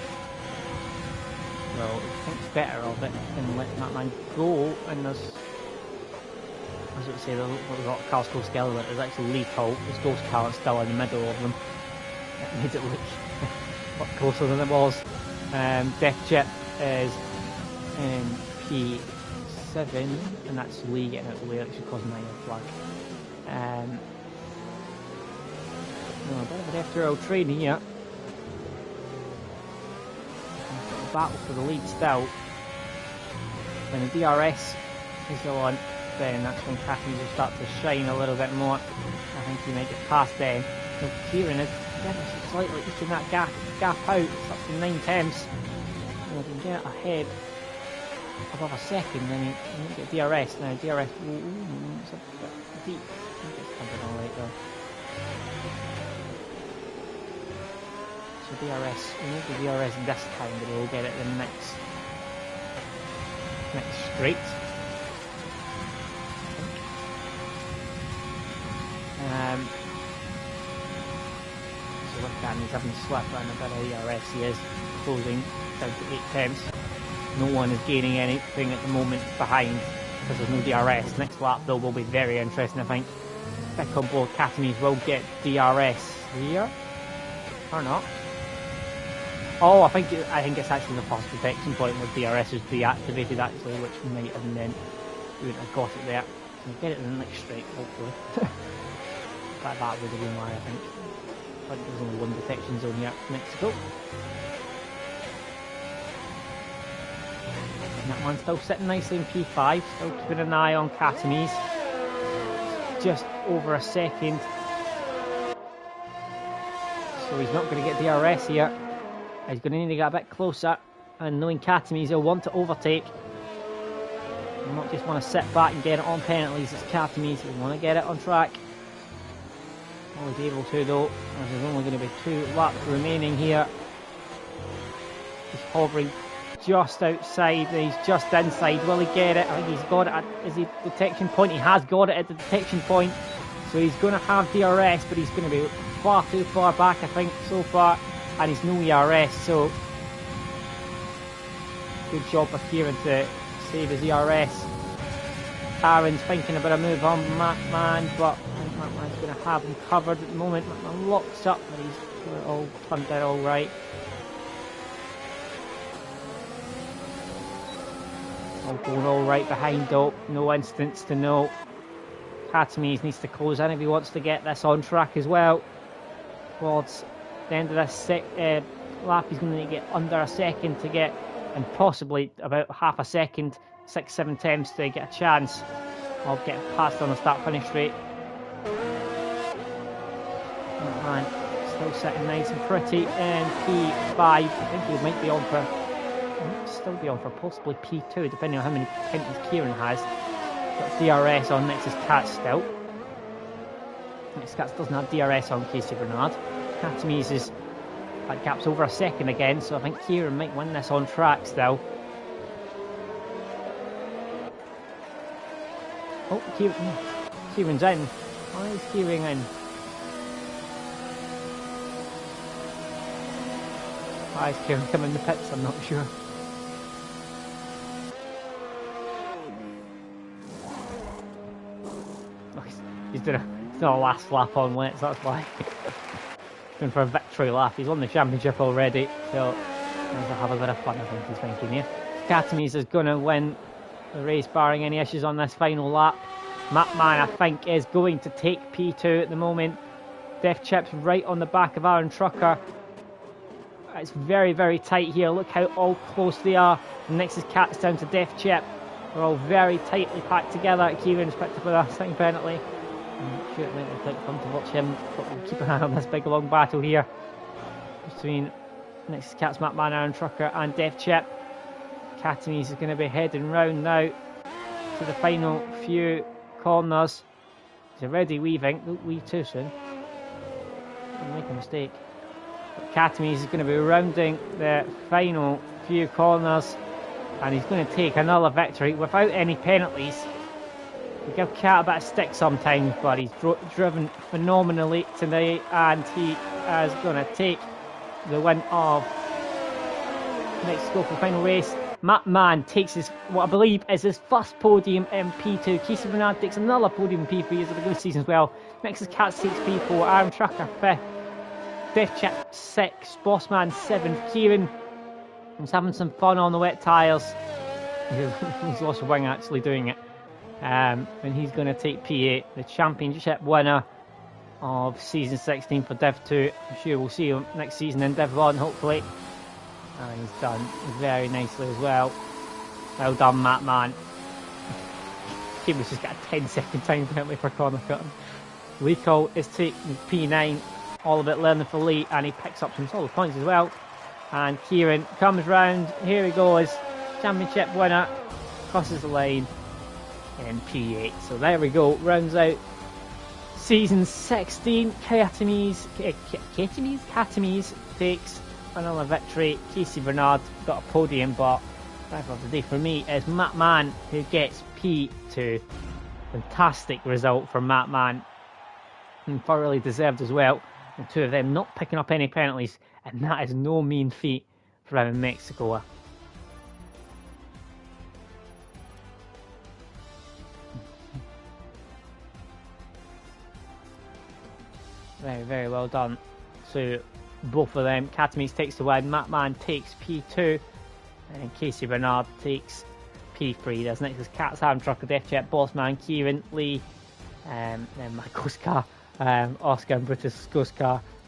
Well, he thinks better of it and let Mattman go, and there's, as I would say, there's a lot of cars close together. There's actually Lee Cole, his ghost car is still in the middle of them. It made it look a lot closer than it was. Death Chip is in P7, and that's Lee getting out of the way, that should cause my flag. A bit of an FTRL train here. Battle for the lead still. When the DRS is on, then that's when Katames will start to shine a little bit more. I think he might get past then. So Kieran is slightly eating that gap out. It's up to 9/10. And if he can get ahead above a second, then he might get DRS. Now DRS, it's a bit deep. I think it's coming alright though. So DRS, we won't get DRS this time, but we'll get it the next straight. with Catamies having swept around a bit of ERS. He is closing down to 8 temps. No one is gaining anything at the moment behind because there's no DRS. Next lap though will be very interesting, I think. Pick on board, Catamies will get DRS here or not. Oh, I think it's actually the first protection point where DRS is deactivated actually, which might have meant we wouldn't have got it there. Can we get it in the next straight, hopefully? that would have been why, I think. But there's only one detection zone here, Mexico. And that one's still sitting nicely in P5, still keeping an eye on Catamies. Just over a second. So he's not going to get DRS here. He's going to need to get a bit closer, and knowing Catamies, he'll want to overtake. He'll not just want to sit back and get it on penalties. It's Catamies, he'll want to get it on track. Will he be able to though, as there's only going to be 2 laps remaining here. He's hovering just outside, he's just inside. Will he get it? I think he's got it at his detection point. He has got it at the detection point. So he's going to have DRS, but he's going to be far too far back, I think, so far. And he's no ERS, so good job for Kieran to save his ERS. Aaron's thinking about a move on Mattman, but I think Mattman's going to have him covered at the moment. Mattman locks up, but he's got it all turned out all right. All going all right behind though, no instance to know. Catamies needs to close in if he wants to get this on track as well. Towards the end of this lap, he's going to need to get under a second to get, and possibly about half a second, 6-7 temps to get a chance of getting past on the start-finish straight. Oh man, still sitting nice and pretty in P5. I think he might be on for, still be on for possibly P2, depending on how many penalties Kieran has. Got DRS on Nexus Cat still. Nexus Cat doesn't have DRS on Casey Bernard. Catamies is, that gap's over a second again, so I think Kieran might win this on track still. Oh, Kieran's in. Why is Kieran in? Why is Kieran coming in the pits? I'm not sure. Oh, he's done a last lap on wet, so that's why. Going for a victory lap. He's won the championship already, so he'll have a bit of fun, I think he's thinking here. Catamies is going to win the race barring any issues on this final lap. Mattman, I think, is going to take P2 at the moment. Def Chip's right on the back of Aaron Trucker. It's very, very tight here. Look how all close they are. The Nexus Cat's down to Def Chip. They're all very tightly packed together. Kieran's picked up a second penalty. I'm sure it might be quite fun to watch him, but we'll keep an eye on this big long battle here between Nexus Cats, Mattman, Aaron Trucker and Def Chip. Catamies is going to be heading round now to the final few corners. He's already weaving. Don't weave too soon. Don't make a mistake. But Catamies is going to be rounding the final few corners, and he's going to take another victory without any penalties. We give Cat a bit of stick sometimes, but he's driven phenomenally today, and he is going to take the win of Mexico for the final race. Mattman takes his, what I believe is his first podium in P2. Casey Bernard takes another podium in P3 as a good season as well. Nexus Cats takes P4, Aaron Trucker 5th, Def Chip 6th, Bossman 7th, Kieran is having some fun on the wet tyres. He's lost a wing actually doing it. And he's going to take P8, the championship winner of season 16 for Div 2. I'm sure we'll see him next season in Div 1 hopefully. And he's done very nicely as well. Well done, Mattman. Kieran's just got a 10-second time penalty for corner cutting. Leeko is taking P9, all of it learning for Lee, and he picks up some solid points as well. And Kieran comes round, here he goes, championship winner, crosses the line in P8. So there we go, rounds out season 16. Catamies takes another victory. Casey Bernard got a podium, but driver of the day for me is Mattman, who gets P2. Fantastic result for Mattman, and thoroughly deserved as well. and 2 of them not picking up any penalties, and that is no mean feat for him in Mexico. Very, very well done. So both of them. Catametes takes the win, Matman takes P2, and Casey Bernard takes P3. There's next is Cats, Ham, Trucker, Death Jet, Bossman, Kieran, Lee, then my Ghost Oscar and Brutus Ghost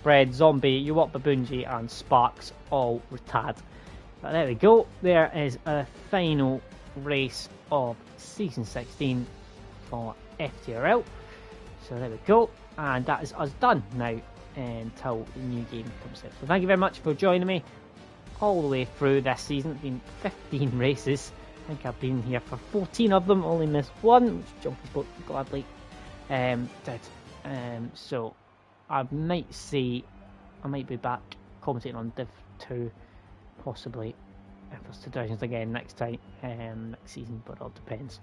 Fred, Zombie, Uwap Babunji, and Sparks all retired. But there we go. There is a final race of season 16 for FTRL. So there we go. And that is us done now until the new game comes out. So thank you very much for joining me all the way through this season. It's been 15 races. I think I've been here for 14 of them, only missed one, which Jumpy Sport gladly did. So I might be back commentating on Div 2, possibly if it's 2000s again next time, next season, but it all depends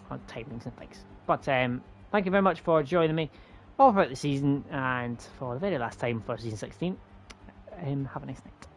on timings and things. But thank you very much for joining me all throughout the season, and for the very last time for season 16. Have a nice night.